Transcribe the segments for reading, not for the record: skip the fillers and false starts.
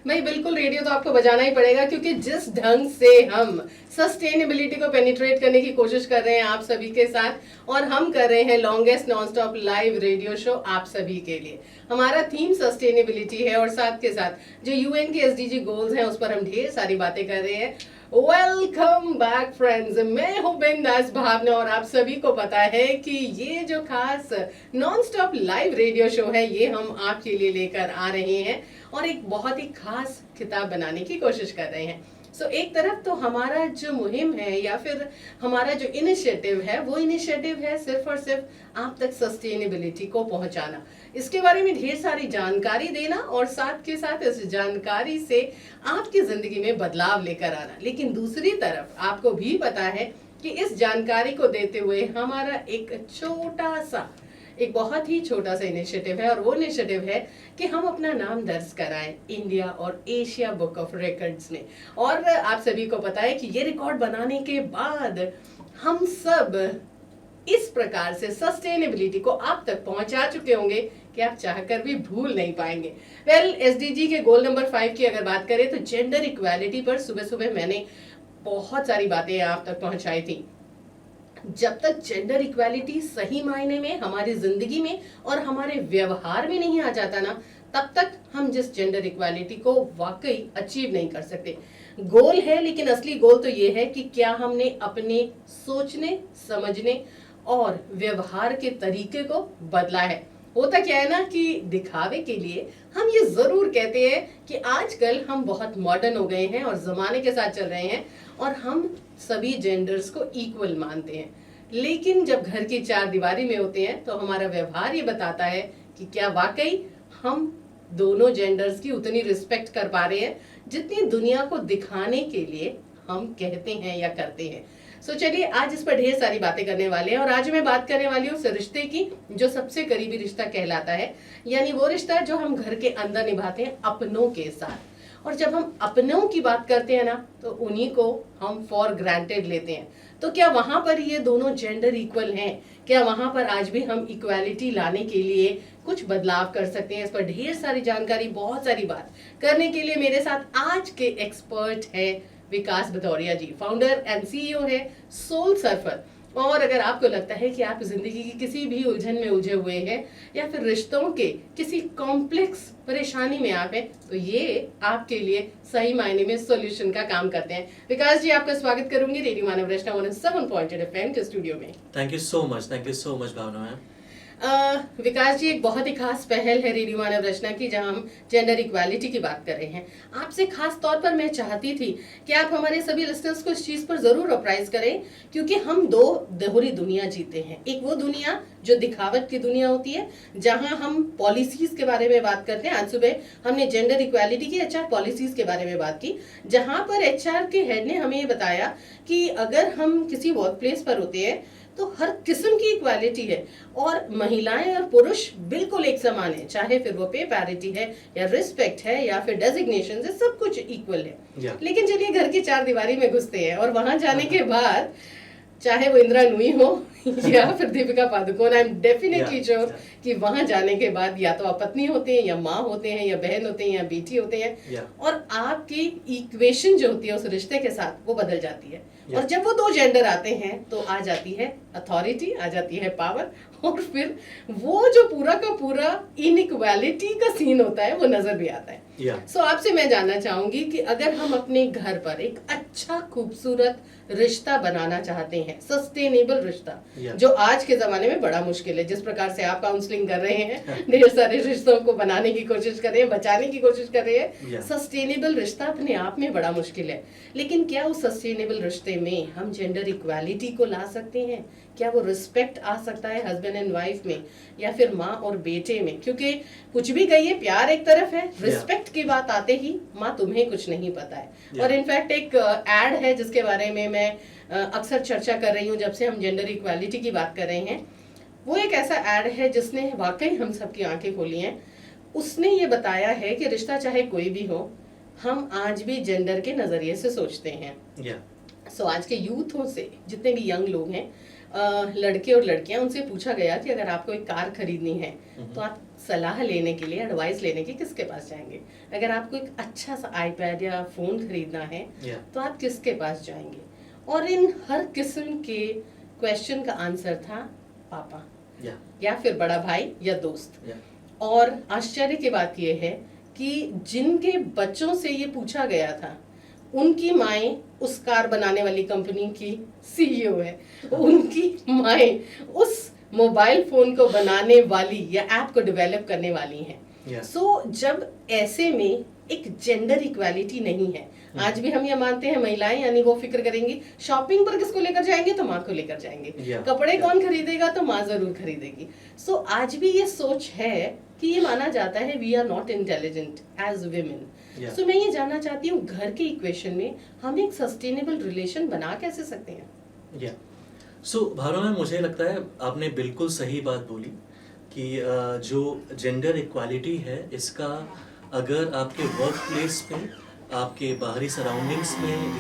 भाई बिल्कुल, रेडियो तो आपको बजाना ही पड़ेगा, क्योंकि जिस ढंग से हम सस्टेनेबिलिटी को पेनिट्रेट करने की कोशिश कर रहे हैं आप सभी के साथ, और हम कर रहे हैं longest non stop live radio show आप सभी के लिए। हमारा थीम सस्टेनेबिलिटी है और साथ के साथ जो यूएन के एसडीजी गोल्स हैं उस पर हम ढेर सारी बातें कर रहे हैं। वेलकम बैक फ्रेंड्स, मैं हूं बिंदास भावना और आप सभी को पता है कि ये जो खास non stop live radio show है ये हम आपके लिए लेकर आ रहे हैं और एक बहुत ही खास किताब बनाने की कोशिश कर रहे हैं। एक तरफ तो हमारा जो मुहिम है या फिर हमारा जो इनिशिएटिव है वो इनिशिएटिव है सिर्फ और सिर्फ आप तक सस्टेनेबिलिटी को पहुंचाना, इसके बारे में ढेर सारी जानकारी देना और साथ के साथ इस जानकारी से आपकी जिंदगी में बदलाव लेकर आना। लेकिन दूसरी तरफ आपको भी पता है कि इस जानकारी को देते हुए हमारा एक बहुत ही छोटा सा इनिशिएटिव है, और वो इनिशिएटिव है कि हम अपना नाम दर्ज कराएं इंडिया और एशिया बुक ऑफ रिकॉर्ड्स में। और आप सभी को पता है कि ये रिकॉर्ड बनाने के बाद हम सब इस प्रकार से सस्टेनेबिलिटी को आप तक पहुंचा चुके होंगे कि आप चाहकर भी भूल नहीं पाएंगे। एसडीजी के गोल नंबर 5 की अगर बात करें तो जेंडर इक्वालिटी पर सुबह सुबह मैंने बहुत सारी बातें आप तक पहुंचाई थी। जब तक जेंडर इक्वालिटी सही मायने में हमारी जिंदगी में और हमारे व्यवहार में नहीं आ जाता ना, तब तक हम जिस जेंडर इक्वालिटी को वाकई अचीव नहीं कर सकते। गोल है, लेकिन असली गोल तो ये है कि क्या हमने अपने सोचने, समझने और व्यवहार के तरीके को बदला है। होता क्या है ना कि दिखावे के लिए हम ये जरूर कहते हैं कि आजकल हम बहुत मॉडर्न हो गए हैं और जमाने के साथ चल रहे हैं और हम सभी जेंडर्स को इक्वल मानते हैं, लेकिन जब घर की चार दीवारी में होते हैं तो हमारा व्यवहार ये बताता है कि क्या वाकई हम दोनों जेंडर्स की उतनी रिस्पेक्ट कर पा रहे हैं जितनी दुनिया को दिखाने के लिए हम कहते हैं या करते हैं। चलिए आज इस पर ढेर सारी बातें करने वाले हैं, और आज मैं बात करने वाली हूँ उस रिश्ते की जो सबसे करीबी रिश्ता कहलाता है, यानी वो रिश्ता जो हम घर के अंदर निभाते हैं अपनों के साथ। और जब हम अपनों की बात करते हैं ना तो उन्हीं को हम फॉर ग्रांटेड लेते हैं। तो क्या वहां पर ये दोनों जेंडर इक्वल हैं? क्या वहां पर आज भी हम इक्वालिटी लाने के लिए कुछ बदलाव कर सकते हैं? इस पर ढेर सारी जानकारी, बहुत सारी बात करने के लिए मेरे साथ आज के एक्सपर्ट है विकास भदौरिया जी, फाउंडर एंड सीईओ है सोल सर्फर। और अगर आपको लगता है कि आप जिंदगी की किसी भी उलझन में उलझे हुए हैं या फिर रिश्तों के किसी कॉम्प्लेक्स परेशानी में आप हैं, तो ये आपके लिए सही मायने में सॉल्यूशन का काम करते हैं। विकास जी, आपका स्वागत करूंगी रेडियो मानव रचना 107.8 FM के स्टूडियो में। Thank you so much Bhavna ma'am. Vikas ji, एक बहुत ही खास पहल है रेडियो मानव रचना की जहां हम जेंडर इक्वालिटी की बात कर रहे हैं। आपसे खास तौर पर मैं चाहती थी कि आप हमारे सभी लिस्टर्स को इस चीज पर जरूर अप्राइज करें, क्योंकि हम दो दोहरी दुनिया जीते हैं। एक वो दुनिया जो दिखावट की दुनिया होती है जहां हम पॉलिसीज के बारे में बात करते हैं। आज सुबह हमने जेंडर इक्वालिटी की एचआर पॉलिसीज के बारे में बात की, जहां पर एचआर के हेड ने हमें ये बताया कि अगर हम किसी वर्क प्लेस पर होते हैं तो हर किस्म की इक्वालिटी है और महिलाएं और पुरुष बिल्कुल एक समान है, चाहे फिर वो पे पैरिटी है या रिस्पेक्ट है या फिर डेजिग्नेशन है, सब कुछ इक्वल है। लेकिन चलिए घर की चार दीवारी में घुसते हैं और वहां जाने के बाद चाहे वो इंदिरा नूई हो या फिर Deepika Padukone, I am definitely sure कि वहां जाने के बाद या तो आप पत्नी होते हैं या माँ होते हैं या बहन होते हैं या बेटी होते हैं, और आपकी इक्वेशन जो होती है उस रिश्ते के साथ वो बदल जाती है। और जब वो दो जेंडर आते हैं तो आ जाती है अथॉरिटी, आ जाती है पावर, और फिर वो जो पूरा का पूरा इनइक्वालिटी का सीन होता है वो नजर भी आता है। आपसे मैं जानना चाहूंगी कि अगर हम अपने घर पर एक अच्छा खूबसूरत रिश्ता बनाना चाहते हैं, सस्टेनेबल रिश्ता, जो आज के जमाने में बड़ा मुश्किल है, जिस प्रकार से आप काउंसलिंग कर रहे हैं, ढेर सारे रिश्तों को बनाने की कोशिश कर रहे हैं, बचाने की कोशिश कर रहे हैं, सस्टेनेबल रिश्ता अपने आप में बड़ा मुश्किल है। लेकिन क्या उस सस्टेनेबल रिश्ते में हम जेंडर इक्वालिटी को ला सकते हैं? क्या वो रिस्पेक्ट आ सकता है हस्बैंड एंड वाइफ में या फिर माँ और बेटे में? क्योंकि कुछ भी कहिए, प्यार एक तरफ है, रिस्पेक्ट की बात आते ही माँ तुम्हें कुछ नहीं पता है। और इनफैक्ट एक एड है जिसके बारे में मैं अक्सर चर्चा कर रही हूँ जब से हम जेंडर इक्वालिटी की बात कर रहे हैं। वो एक ऐसा एड है जिसने वाकई हम सबकी आंखें खोली हैं। उसने ये बताया है कि रिश्ता चाहे कोई भी हो, हम आज भी जेंडर के नजरिए से सोचते हैं। आज के यूथों से जितने भी यंग लोग हैं, लड़के और लड़कियां उनसे पूछा गया कि अगर आपको एक कार खरीदनी है तो आप सलाह लेने के लिए, एडवाइस लेने के किसके पास जाएंगे? अगर आपको एक अच्छा सा आईपैड या फोन खरीदना है Yeah. तो आप किसके पास जाएंगे? और इन हर किस्म के क्वेश्चन का आंसर था पापा Yeah. या फिर बड़ा भाई या दोस्त। Yeah. और आश्चर्य की बात यह है कि जिनके बच्चों से ये पूछा गया था उनकी माएँ उस कार बनाने वाली कंपनी की सीईओ है, उनकी माएँ उस मोबाइल फोन को बनाने वाली या ऐप को डेवलप करने वाली हैं। Yeah. सो जब ऐसे में एक जेंडर इक्वालिटी नहीं है, आज भी हम ये मानते हैं महिलाएं यानी वो फिक्र करेंगी शॉपिंग पर किसको लेकर जाएंगे तो माँ को लेकर जाएंगे, Yeah. कपड़े कौन खरीदेगा तो माँ जरूर खरीदेगी। सो आज भी ये सोच है कि ये माना जाता है we are not intelligent as women. Yeah. So मैं ये जानना चाहती हूँ घर के इक्वेशन में हम एक सस्टेनेबल रिलेशन बना कैसे सकते हैं? या सो भावना मैम, मुझे लगता है आपने बिल्कुल सही बात बोली कि जो जेंडर इक्वालिटी है इसका अगर आपके वर्क प्लेस पे, आपके बाहरी सराउंडिंग्स में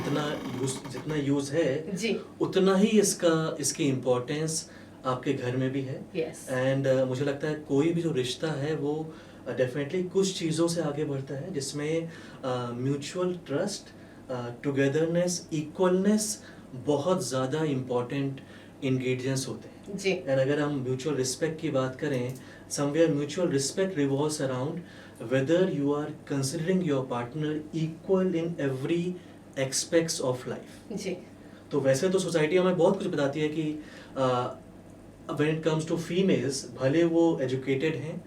जितना यूज़ है जी उतना ही इसकी इम्पोर्टेंस आपके घर में भी है। यस एंड मुझे लगता है कोई भी जो रिश्ता है वो डेफिनेटली कुछ चीज़ों से आगे बढ़ता है जिसमें म्यूचुअल ट्रस्ट, टुगेदरनेस, इक्वलनेस बहुत ज़्यादा इम्पॉर्टेंट इंग्रेडिएंट्स होते हैं। जी एंड अगर हम म्यूचुअल रिस्पेक्ट की बात करें, somewhere mutual respect revolves around whether you are considering your partner equal in every aspects of life. जी तो वैसे तो सोसाइटी हमें बहुत कुछ बताती है कि when it comes to females, भले वो एजुकेटेड हैं,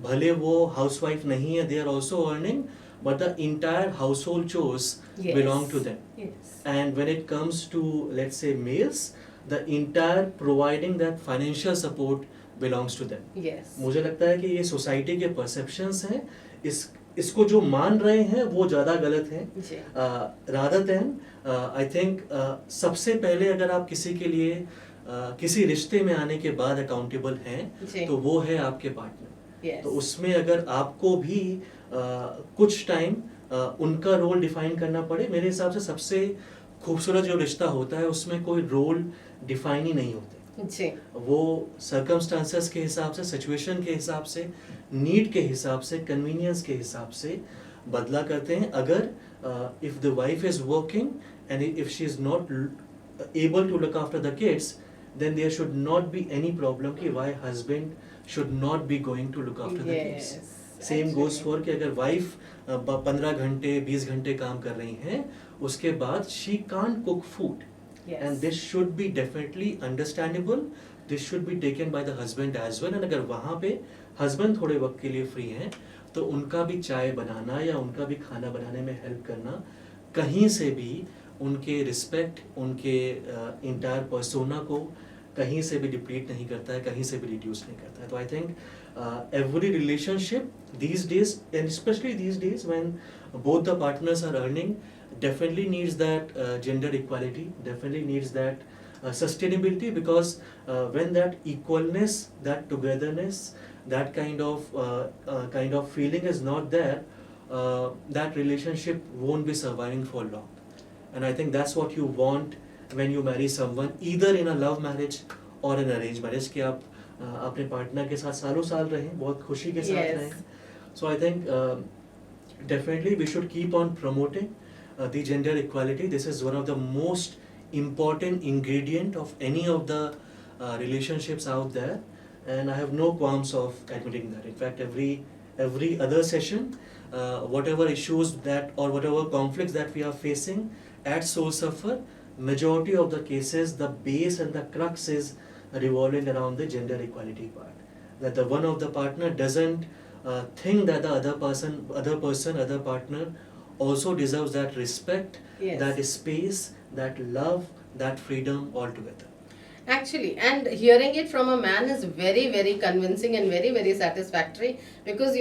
भले वो हाउसवाइफ नहीं है, they are also earning, but the entire household chores Yes. Belong to them. Yes And when it comes to, let's say, males, the entire providing that financial support belongs to them. Yes मुझे लगता है कि ये society के perceptions हैं, इसको जो मान रहे हैं वो ज़्यादा गलत है। जी रादर देन आई थिंक सबसे पहले अगर आप किसी के लिए किसी रिश्ते में आने के बाद अकाउंटेबल हैं जी तो वो है आपके पार्टनर। यस तो उसमें अगर आपको भी कुछ टाइम उनका रोल डिफाइन करना पड़े, मेरे हिसाब से सबसे खूबसूरत जो रिश्ता होता है उसमें कोई रोल डिफाइन ही नहीं होते। जी वो सर्कमस्टांसेस के हिसाब से, सिचुएशन के हिसाब से, नीड के हिसाब से, कन्वीनियंस के हिसाब से बदला करते हैं। अगर if the wife is working and if she is not able to look after the kids, then there should not be any problem कि why husband should not be going to look after the kids. Same goes for कि अगर wife 15 घंटे 20 घंटे काम कर रही हैं, उसके बाद she can't cook food. Yes. And this should be definitely understandable. This should be taken by the husband as well. And अगर वहाँ पे husband थोड़े वक्त के लिए free हैं तो उनका भी चाय बनाना या उनका भी खाना बनाने में हेल्प करना कहीं से भी उनके रिस्पेक्ट, उनके इंटायर पर्सोना को कहीं से भी डिप्लीट नहीं करता है, कहीं से भी रिड्यूस नहीं करता है। तो I think every relationship these days, and especially these days when both the partners are earning, definitely needs that gender equality, definitely needs that sustainability, because when that equalness, that togetherness, that kind of feeling is not there, that relationship won't be surviving for long. And I think that's what you want when you marry someone, either in a love marriage or an arranged marriage, कि आप अपने partner के साथ सालों साल रहें, बहुत खुशी के साथ Yes. रहें. So I think definitely we should keep on promoting the gender equality. This is one of the most important ingredient of any of the relationships out there, and I have no qualms of admitting that. In fact, every other session, whatever issues that or whatever conflicts that we are facing at Soul Suffer, majority of the cases, the base and the crux is revolving around the gender equality part. That the one of the partner doesn't think that the other partner also deserves that respect, Yes. that space, that love, that freedom altogether. Actually, and hearing it from a man is very, very convincing and very, very satisfactory, because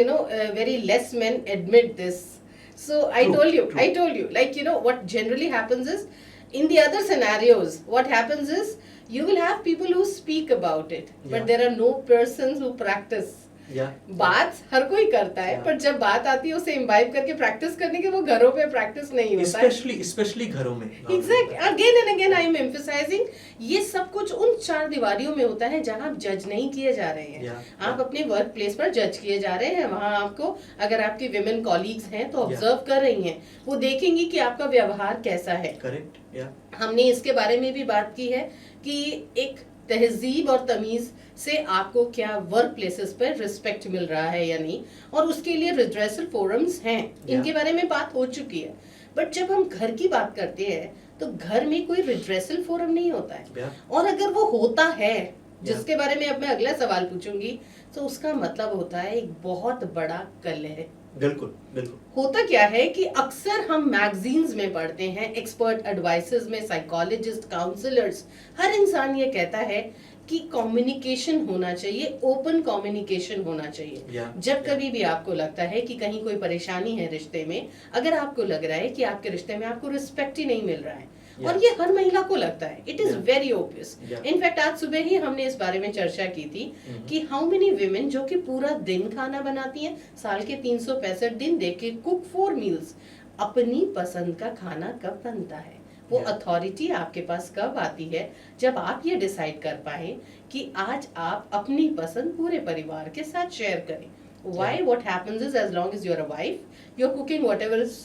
very less men admit this. So I True, told you, like, what generally happens is, in the other scenarios, what happens is, you will have people who speak about it, Yeah. but there are no persons who practice. या बात हर कोई करता है, Yeah. पर जब बात आती है उसे इम्बाइब करके प्रैक्टिस करने की, वो घरों पे प्रैक्टिस नहीं होता है। स्पेशली घरों में exact, again and again I am emphasising, ये सब कुछ उन चार दीवारियों में होता है जहां आप जज नहीं किए जा रहे हैं। आप अपने वर्क प्लेस पर जज किए जा रहे हैं। वहां आपको, अगर आपकी विमेन कॉलीग्स हैं तो ऑब्जर्व कर रही हैं, वो देखेंगी कि आपका व्यवहार कैसा है। करेक्ट, या हमने इसके बारे में भी बात की है कि एक तहजीब और तमीज से आपको क्या वर्क प्लेसेस पर रिस्पेक्ट मिल रहा है या नहीं, और उसके लिए रिड्रेसल फोरम्स हैं, इनके बारे में बात हो चुकी है। बट जब हम घर की बात करते हैं तो घर में कोई रिड्रेसल फोरम नहीं होता है, और अगर वो होता है, जिसके बारे में अब मैं अगला सवाल पूछूंगी, तो उसका मतलब होता है एक बहुत बड़ा कलह। बिल्कुल बिल्कुल। होता क्या है कि अक्सर हम मैगजीन्स में पढ़ते हैं, एक्सपर्ट एडवाइसेस में, साइकोलॉजिस्ट, काउंसलर्स, हर इंसान ये कहता है कि कम्युनिकेशन होना चाहिए, ओपन कम्युनिकेशन होना चाहिए। जब कभी भी आपको लगता है कि कहीं कोई परेशानी है रिश्ते में, अगर आपको लग रहा है कि आपके रिश्ते में आपको रिस्पेक्ट ही नहीं मिल रहा है, और ये हर महिला को लगता है, it is very obvious. In fact आज सुबह ही हमने इस बारे में चर्चा की थी कि हाउ मेनी विमेन जो कि पूरा दिन खाना बनाती हैं, साल के 365 दिन देख के कुक 4 मील्स, अपनी पसंद का खाना कब बनता है, वो अथॉरिटी आपके पास कब आती है, जब आप ये डिसाइड कर पाए कि आज आप अपनी पसंद पूरे परिवार के साथ शेयर करें। Why? What happens is, as long as you're a wife, you're cooking whatever is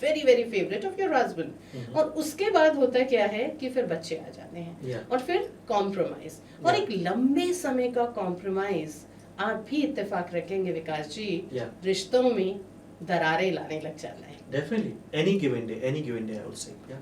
very very favorite of your husband. और उसके बाद होता क्या है कि फिर बच्चे आ जाते हैं, और फिर कॉम्प्रोमाइज, और एक लंबे समय का कॉम्प्रोमाइज, आप भी इत्तेफाक रखेंगे विकास जी, रिश्तों में दरारें लाने लग जाना है। Definitely, any given day I would say, yeah.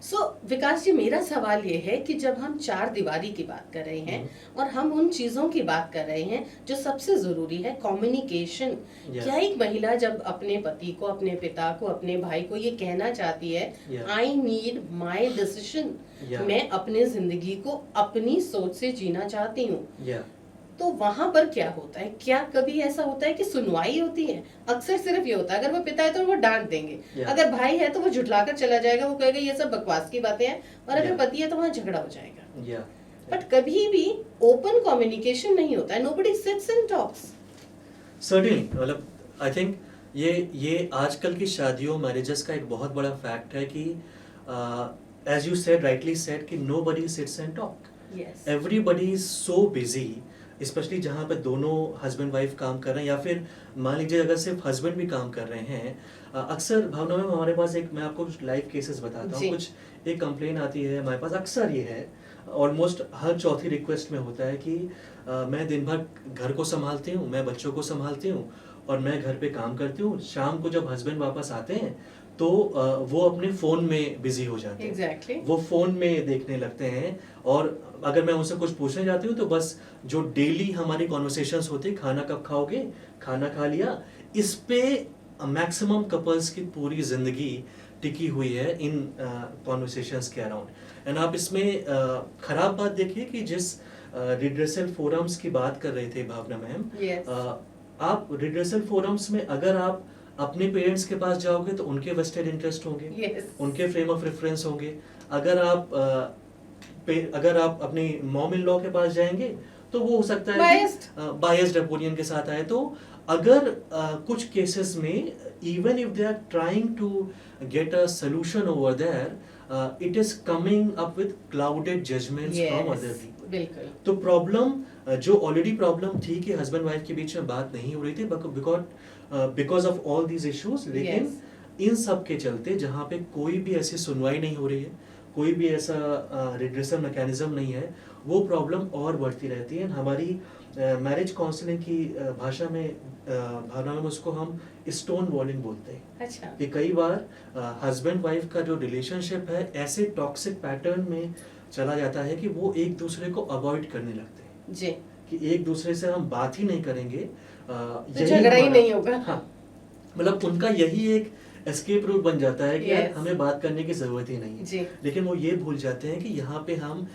सो विकास जी, मेरा सवाल ये है कि जब हम चार दीवारी की बात कर रहे हैं और हम उन चीजों की बात कर रहे हैं जो सबसे जरूरी है, कम्युनिकेशन, क्या एक महिला जब अपने पति को, अपने पिता को, अपने भाई को ये कहना चाहती है, आई नीड माई डिसीजन, मैं अपने जिंदगी को अपनी सोच से जीना चाहती हूँ, तो वहां पर क्या होता है? क्या कभी ऐसा होता है कि सुनवाई होती है? अक्सर सिर्फ ये होता है, अगर वो पिता है तो वो डांट देंगे, अगर भाई है तो वो झुठलाकर चला जाएगा, वो कहेगा ये सब बकवास की बातें हैं, और अगर पति है तो वहां झगड़ा हो जाएगा। बट कभी भी ओपन कम्युनिकेशन नहीं होता है, nobody sits and talks. Certainly, मतलब आई थिंक ये आजकल की शादियों, मैरिजेस का एक बहुत बड़ा फैक्ट है कि as you said, rightly said, कि nobody sits and talk. Everybody is so busy, specially जहाँ पे दोनों हस्बैंड वाइफ काम कर रहे हैं, या फिर मान लीजिए अगर सिर्फ हस्बैंड भी काम कर रहे हैं। अक्सर भावना में हमारे पास एक, मैं आपको कुछ लाइव केसेस बताता हूँ, कुछ एक कंप्लेन आती है हमारे पास, अक्सर ये है, ऑलमोस्ट हर चौथी रिक्वेस्ट में होता है कि मैं दिन भर घर को संभालती हूँ, मैं बच्चों को संभालती हूँ, और मैं घर पे काम करती हूँ, शाम को जब हस्बैंड वापस आते हैं तो वो अपने फोन में बिजी हो जाते हैं। Exactly. वो फोन में देखने लगते हैं, और अगर मैं उनसे कुछ पूछने जाती हूँ तो बस जो डेली हमारी कॉन्वर्सेशंस होती है, खाना कब खाओगे, खाना खा लिया, इस पे मैक्सिमम कपल्स की पूरी जिंदगी टिकी हुई है इन कॉन्वर्सेशंस के अराउंड। एंड आप इसमें खराब बात देखिए कि जिस रिड्रेसल फोरम्स की बात कर रहे थे भावना मैम, आप रिड्रेसल फोरम्स में अगर आप अपने पेरेंट्स के पास जाओगे तो उनके वेस्टेड इंटरेस्ट होंगे, उनके फ्रेम ऑफ रेफरेंस होंगे। अगर आप अपनी मॉम इन लॉ के पास जाएंगे तो वो हो सकता है बायस्ड ओपिनियन के साथ आए। तो अगर कुछ केसेस में even if they are trying to get a solution over there, it is coming up with clouded judgments from other people. तो प्रॉब्लम जो ऑलरेडी प्रॉब्लम थी कि हस्बैंड वाइफ के बीच में बात नहीं हो रही थी because of all these issues, लेकिन इन सब के चलते जहाँ पे कोई भी ऐसी सुनवाई नहीं हो रही है, कोई भी ऐसा रिड्रेसल मैकेनिज्म नहीं है, वो प्रॉब्लम और बढ़ती रहती है। हमारी मैरिज काउंसलिंग की भाषा में, भावना में, उसको हम स्टोन वॉलिंग बोलते हैं। अच्छा। कि कई बार हस्बैंड वाइफ का जो रिलेशनशिप है ऐसे टॉक्सिक पैटर्न में चला जाता है कि वो एक दूसरे को अवॉइड करने लगते हैं जी, कि एक दूसरे से हम बात ही नहीं करेंगे, तो झगड़ा ही नहीं होगा। हाँ, मतलब उनका यही एक एस्केप रूट बन जाता है कि यार हमें बात करने की जरूरत ही नहीं है। लेकिन वो ये भूल जाते हैं कि यहाँ पे हम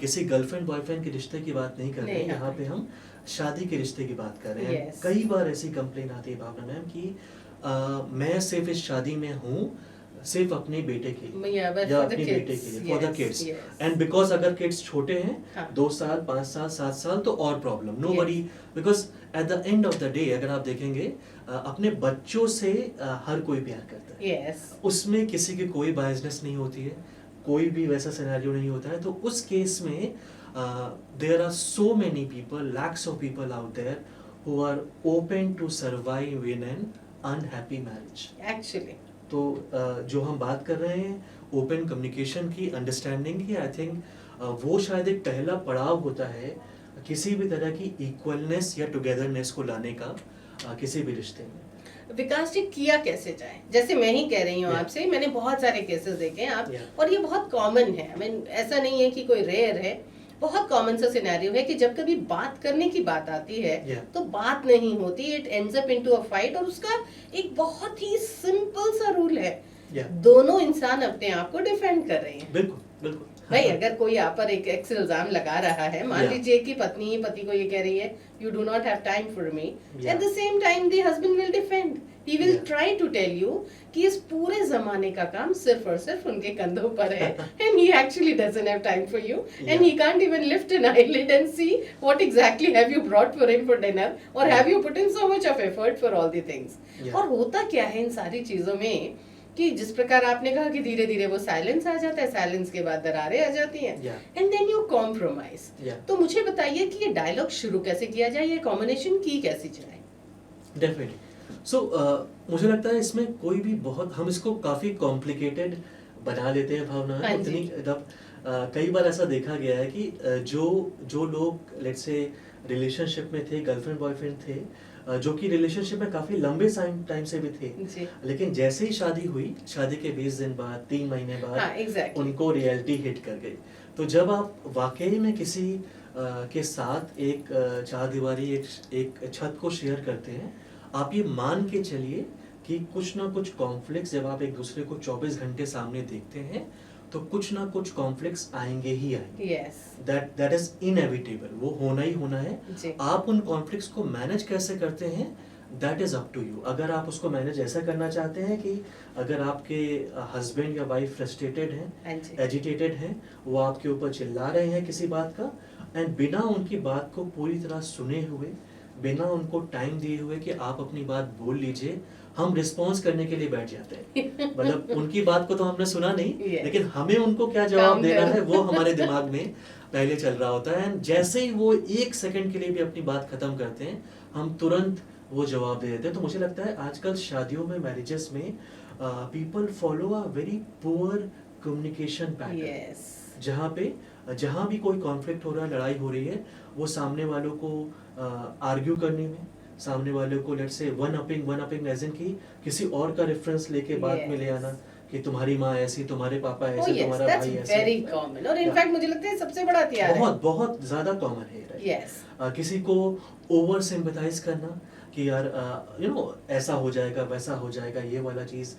किसी गर्लफ्रेंड बॉयफ्रेंड के रिश्ते की बात नहीं कर रहे हैं, यहाँ पे हम शादी के रिश्ते की बात कर रहे हैं। कई बार ऐसी कंप्लेन आती है भावना मैम कि मैं सिर्फ इस शादी में हूँ सिर्फ अपने बेटे के लिए Yeah, but या for the अपने बेटे kids, के लिए, for the yes, kids. yes. And because अगर किड्स छोटे हैं, हाँ. 2 साल 5 साल 7 साल, तो और problem, nobody, because at the end of the day अगर आप देखेंगे अपने बच्चों से हर कोई प्यार करता है। Yes. उसमें किसी की कोई बायसनेस नहीं होती है, कोई भी वैसा सिनेरियो नहीं होता है। तो उस केस में there are so many people, lakhs of people out there who are open to survive in an unhappy marriage. Actually. तो जो हम बात कर रहे हैं ओपन कम्युनिकेशन की, अंडरस्टैंडिंग की, आई थिंक वो शायद एक पहला पड़ाव होता है किसी भी तरह की इक्वलनेस या टुगेदरनेस को लाने का किसी भी रिश्ते में। विकास जी, किया कैसे जाए? जैसे मैं ही कह रही हूँ Yeah. आपसे, मैंने बहुत सारे केसेस देखे हैं आप, Yeah. और ये बहुत कॉमन है। I mean, ऐसा नहीं है कि कोई रेयर है, बहुत कॉमन सा सिनेरियो है कि जब कभी बात करने की बात आती है Yeah. तो बात नहीं होती, it ends up into a fight. और उसका एक बहुत ही सिंपल सा रूल है, Yeah. दोनों इंसान अपने आप को डिफेंड कर रहे हैं। बिल्कुल बिल्कुल। भाई, अगर कोई आप पर एक एक्स इल्जाम लगा रहा है, मान Yeah. लीजिए कि पत्नी ही पति को ये कह रही है you do not have time for me, Yeah. At the same time the husband will defend, he will Yeah. Try to tell you कि इस पूरे जमाने का काम सिर्फ और सिर्फ उनके कंधों पर है, and he actually doesn't have time for you, and Yeah. He can't even lift an eyelid and see what exactly have you brought for him for dinner, और have you put in so much of effort for all the things. Yeah. और होता क्या है इन सारी चीजों में कि जिस प्रकार आपने कहा कि धीरे धीरे वो साइलेंस आ जाता है, साइलेंस के बाद दरारें आ जाती हैं, Yeah. And then you compromise. Yeah. तो मुझे बताइए कि ये डायलॉग शुरू कैसे किया जाए, ये कॉम्बिनेशन की कैसी जाए? डेफिनेटली। सो मुझे लगता है इसमें कोई भी बहुत, हम इसको काफी कॉम्प्लिकेटेड बना देते हैं भावना। हाँ जी। इतनी कई बार ऐसा देखा गया है कि जो लोग लेट्स से रिलेशनशिप में थे, गर्लफ्रेंड बॉयफ्रेंड थे, जो कि रिलेशनशिप में काफी लंबे टाइम से भी थे, जी, लेकिन जैसे ही शादी हुई, शादी के 20 दिन बाद, 3 महीने बाद, हाँ, एग्जैक्टली। उनको रियलिटी हिट कर गई। तो जब आप वाकई में किसी के साथ एक चारदीवारी, एक छत को शेयर करते हैं, आप ये मान के चलिए कि कुछ ना कुछ कॉन्फ्लिक्ट्स, जब आप एक दूसरे को 24 घंटे सामने देखते हैं, तो कुछ ना कुछ कॉन्फ्लिक्ट्स आएंगे ही आएंगे। यस, दैट इज इनएविटेबल, वो होना ही होना है। जी, आप उन कॉन्फ्लिक्ट्स को मैनेज कैसे करते हैं, that is up to you. अगर आप उसको मैनेज ऐसा करना चाहते हैं कि अगर आपके हस्बैंड या वाइफ फ्रस्ट्रेटेड हैं, हाँ जी, एजिटेटेड हैं, वो आपके ऊपर चिल्ला रहे हैं किसी बात का, एंड बिना उनकी बात को पूरी तरह सुने हुए, बिना उनको टाइम दिए हुए कि आप अपनी बात बोल लीजिए, हम रिस्पॉन्स करने के लिए बैठ जाते हैं। मतलब उनकी बात को तो हमने सुना नहीं, Yes. लेकिन हमें उनको क्या जवाब काम देना कर- है वो हमारे दिमाग में पहले चल रहा होता है। एंड जैसे ही वो 1 सेकंड के लिए भी अपनी बात खत्म करते हैं, हम तुरंत वो जवाब दे देते हैं। तो मुझे लगता है आजकल शादियों में, मैरिजेस में, people follow a very poor communication pattern, yes, जहाँ भी कोई कॉन्फ्लिक्ट हो रहा है, लड़ाई हो रही है, वो सामने वालों को आर्ग्यू करने में, सामने वालों को let's say one अपींग as in की किसी और का रेफरेंस लेके बाद में ले आना कि तुम्हारी माँ ऐसी, तुम्हारे पापा ओह ऐसे, यस, तुम्हारा दैट्स भाई ऐसे। वेरी कॉमन, और Yeah. इनफैक्ट मुझे लगता है सबसे बड़ा हथियार है। बहुत बहुत ज्यादा कॉमन है right? यस, किसी को ओवर सिंपैथाइज करना कि यार यू नो ऐसा हो जाएगा, वैसा हो जाएगा, ये वाला चीज,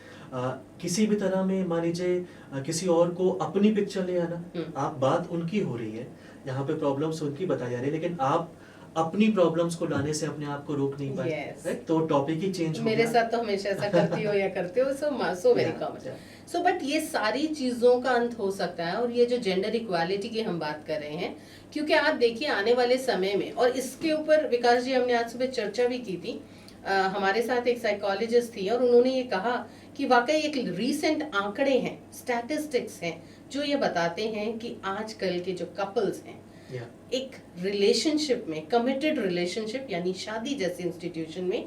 किसी भी तरह में मान लीजिए किसी और को अपनी पिक्चर ले आना। आप बात उनकी हो रही है, यहाँ पे प्रॉब्लम्स उनकी बताई जा रही है, लेकिन आप अपनी प्रॉब्लम्स को लाने से अपने आप को रोक नहीं पाए। Yes. right? तो टॉपिक ही चेंज हो मेरे गया। साथ तो हमेशा ऐसा करती हो या करते हो, so very Yeah, common. yeah. So but ये सारी चीजों का अंत हो सकता है, और ये जो जेंडर इक्वालिटी की हम बात कर रहे हैं, क्योंकि आप देखिए आने वाले समय में, और इसके ऊपर विकास जी हमने आज सुबह चर्चा भी की थी, हमारे साथ एक साइकोलॉजिस्ट थी और उन्होंने ये कहा कि वाकई एक रीसेंट आंकड़े हैं, स्टैटिस्टिक्स हैं, जो ये बताते हैं कि आजकल के जो कपल्स हैं, Yeah. एक रिलेशनशिप में, कमिटेड रिलेशनशिप यानी शादी जैसे इंस्टीट्यूशन में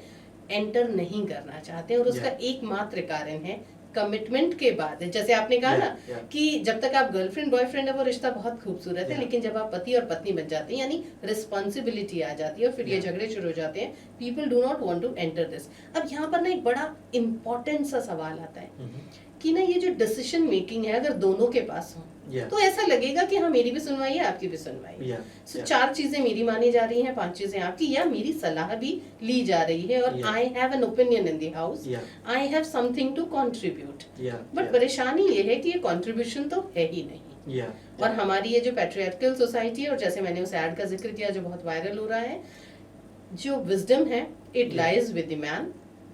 एंटर नहीं करना चाहते, और उसका Yeah. एकमात्र कारण है कमिटमेंट के बाद, जैसे आपने कहा Yeah, ना yeah. कि जब तक आप गर्लफ्रेंड बॉयफ्रेंड है वो रिश्ता बहुत खूबसूरत है, Yeah. लेकिन जब आप पति और पत्नी बन जाते हैं यानी रिस्पॉन्सिबिलिटी आ जाती है, और फिर ये Yeah. झगड़े शुरू हो जाते हैं, people do not want to enter this. अब यहाँ पर ना एक बड़ा इंपॉर्टेंट सा सवाल आता है Mhm. कि ना ये जो डिसीजन मेकिंग है अगर दोनों के पास हो, Yeah. तो ऐसा लगेगा कि हाँ मेरी भी सुनवाई है, आपकी भी सुनवाई है। Yeah. So, Yeah. 4 चीजें मेरी मानी जा रही हैं, 5 चीजें आपकी, या मेरी सलाह भी ली जा रही है, और Yeah. I have an opinion in the house, Yeah. I have something to contribute. Yeah. But Yeah. परेशानी ये है कि ये कंट्रीब्यूशन तो है ही नहीं। Yeah. और हमारी ये जो पैट्रियार्कल सोसाइटी है, और जैसे मैंने उस एड का जिक्र किया जो बहुत वायरल हो रहा है, जो विजडम है it Yeah. Lies with the man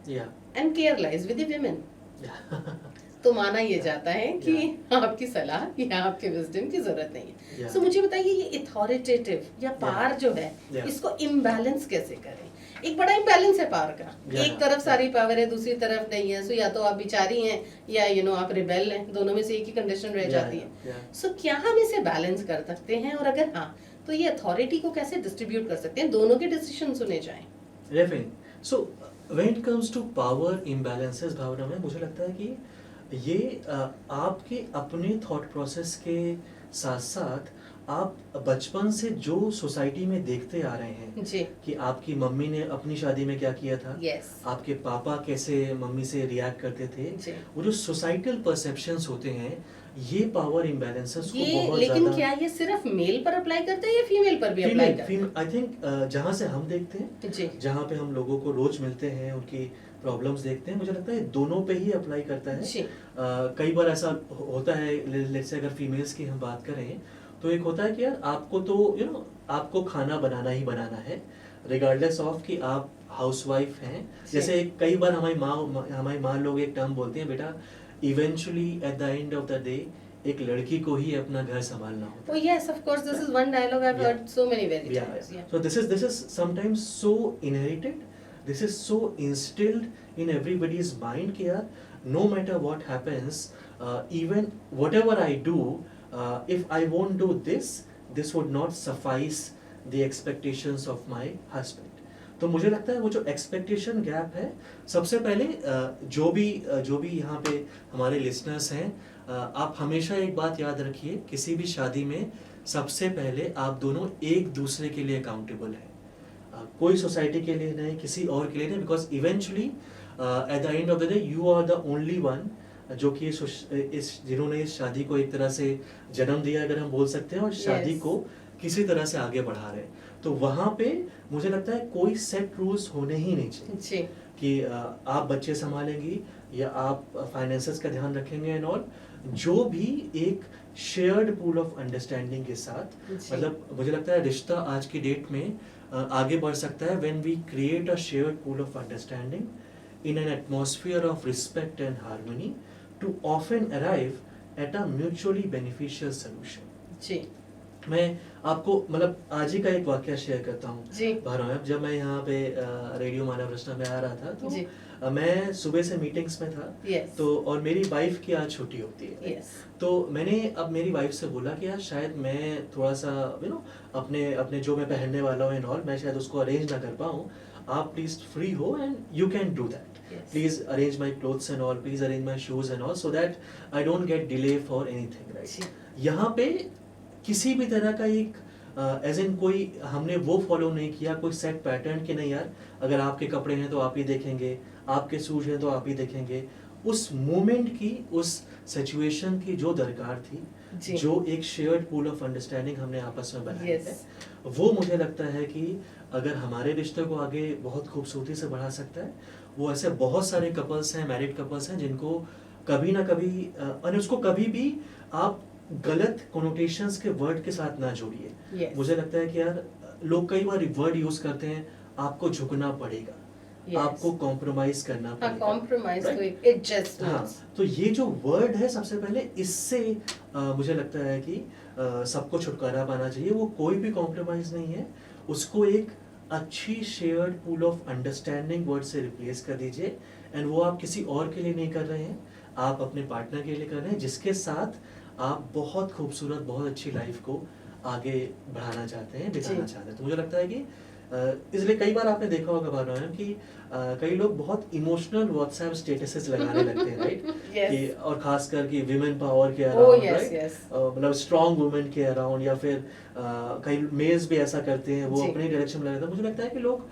Yeah. And care lies with the women. तो माना ये जाता है कि आपकी सलाह या आपके विजडम की जरूरत नहीं है। सो मुझे बताइए ये अथॉरिटेटिव या पावर जो है इसको इम्बैलेंस कैसे करें? एक बड़ा इम्बैलेंस है पावर का, एक तरफ सारी पावर है, दूसरी तरफ नहीं है। सो या तो आप बिचारी हैं या आप रिबेल हैं, दोनों में से एक ही कंडीशन रह जाती है। सो क्या हम इसे बैलेंस कर सकते हैं, और अगर हाँ तो ये अथॉरिटी को कैसे डिस्ट्रीब्यूट कर सकते हैं, दोनों के डिसीजन सुने जाएं? Definitely. So when it comes to power imbalances Bhavna में मुझे लगता है कि ये आपके अपने थॉट प्रोसेस के साथ साथ आप बचपन से जो सोसाइटी में देखते आ रहे हैं जी कि आपकी मम्मी ने अपनी शादी में क्या किया था, यस आपके पापा कैसे मम्मी से रिएक्ट करते थे, जी वो जो सोसाइटल परसेप्शंस होते हैं, ये पावर इम्बैलेंसेस को ये बहुत लेकिन ज्यादा क्या ये सिर्फ मेल पर अप्लाई करते हैं या फीमेल पर भी अप्लाई करते हैं? आई थिंक जहाँ से हम देखते हैं, जी जहाँ पे हम लोगों को रोज मिलते हैं, उनकी प्रॉब्लम्स देखते हैं, मुझे लगता है दोनों पे ही अप्लाई करता है। जी कई बार ऐसा होता है, लेट्स से अगर फीमेल्स की हम बात करें तो एक होता है कि यार आपको तो आपको खाना बनाना ही बनाना है, रिगार्डलेस ऑफ कि आप हाउसवाइफ हैं। जैसे कई बार हमारी माँ लोग एक टर्म बोलते हैं, बेटा eventually at the end of the day एक लड़की को ही अपना घर संभालना होता है। Oh yes, of course. This is one dialogue I've heard so many very Yeah, times. yeah. Yeah. So this is sometimes so inherited. This is so instilled in everybody's mind कि यार no matter what happens, even whatever I do, if I won't do this, this would not suffice the expectations of my husband. तो मुझे लगता है वो जो expectation gap है, सबसे पहले जो भी यहाँ पे हमारे लिसनर्स हैं, आप हमेशा एक बात याद रखिए, किसी भी शादी में सबसे पहले आप दोनों एक दूसरे के लिए अकाउंटेबल हैं, कोई सोसाइटी के लिए नहीं, किसी और के लिए नहीं, because eventually at the end of the day you are the only one जो कि जिन्होंने इस शादी को एक तरह से जन्म दिया, अगर हम बोल सकते हैं, और शादी Yes. को किसी तरह से आगे बढ़ा रहे हैं। तो वहाँ पे मुझे लगता है कोई सेट रूल्स होने ही नहीं चाहिए जी कि आप बच्चे संभालेंगी या आप फाइनेंसेस का ध्यान रखेंगे एंड ऑल, जो भी एक शेयर्ड पूल ऑफ अंडरस्टैंडिंग के साथ, जी मतलब मुझे लगता है रिश्ता आज की डेट में आगे बढ़ सकता है when we create a shared pool of understanding in an atmosphere of respect and harmony to often arrive at a mutually beneficial solution. जी मैं आपको मतलब आज ही का एक वाकया शेयर करता हूँ जी भानु। जब मैं यहाँ पे रेडियो मानव रचना में आ रहा था तो जी मैं सुबह से मीटिंग्स में था, यस तो और मेरी वाइफ की आज छुट्टी होती है, यस तो मैंने अब मेरी वाइफ से बोला कि यार शायद मैं थोड़ा सा अपने अपने जो मैं पहनने वाला हूँ एंड ऑल, मैं शायद उसको अरेंज ना कर पाऊँ, आप प्लीज फ्री हो and you can do that, Yes. Please arrange my clothes and all, please arrange my shoes and all, so that I don't get delay for anything, right. जी यहाँ पे किसी भी तरह का एक एज इन कोई हमने वो फॉलो नहीं किया, कोई सेट पैटर्न के नहीं यार अगर आपके कपड़े हैं तो आप ही देखेंगे, आपके शूज हैं तो आप ही देखेंगे। उस मोमेंट की, उस सिचुएशन की जो दरकार थी, जी जो एक शेयर्ड पूल ऑफ अंडरस्टैंडिंग हमने आपस में बनाई Yes. है, वो मुझे लगता है कि अगर हमारे रिश्ते को आगे बहुत खूबसूरती से बढ़ा सकता है। वो ऐसे बहुत सारे कपल्स हैं, मैरिड कपल्स हैं, जिनको कभी ना कभी और उसको कभी भी आप गलत कोनोटेशंस के वर्ड के साथ ना जोड़िए। Yes. मुझे लगता है कि यार लोग कई बार वर्ड यूज करते हैं, आपको झुकना पड़ेगा, Yes. आपको कॉम्प्रोमाइज करना हाँ पड़ेगा, कॉम्प्रोमाइज तो Right? इट जस्ट हाँ, तो ये जो वर्ड है सबसे पहले इससे मुझे लगता है कि सबको छुटकारा पाना चाहिए। वो कोई भी कॉम्प्रोमाइज नहीं है, उसको एक अच्छी shared pool of understanding word से रिप्लेस कर दीजिए। एंड वो आप किसी और के लिए नहीं कर रहे हैं, आप अपने पार्टनर के लिए कर रहे हैं, जिसके साथ आप बहुत खूबसूरत, बहुत अच्छी लाइफ को आगे बढ़ाना चाहते हैं, बिताना जी। चाहते हैं। तो मुझे लगता है कि इसलिए कई बार आपने देखा होगा भानु कि कई लोग बहुत इमोशनल व्हाट्सएप स्टेटसेस लगाने लगते हैं, राइट। Yes. कि और खासकर कि विमेन पावर के Oh, around, yes, right, yes. मतलब स्ट्रॉन्ग वुमेन के अराउंड, या फिर कई मेल्स भी ऐसा करते हैं, वो जी। अपने डायरेक्शन में लगाते हैं। मुझे लगता है कि लोग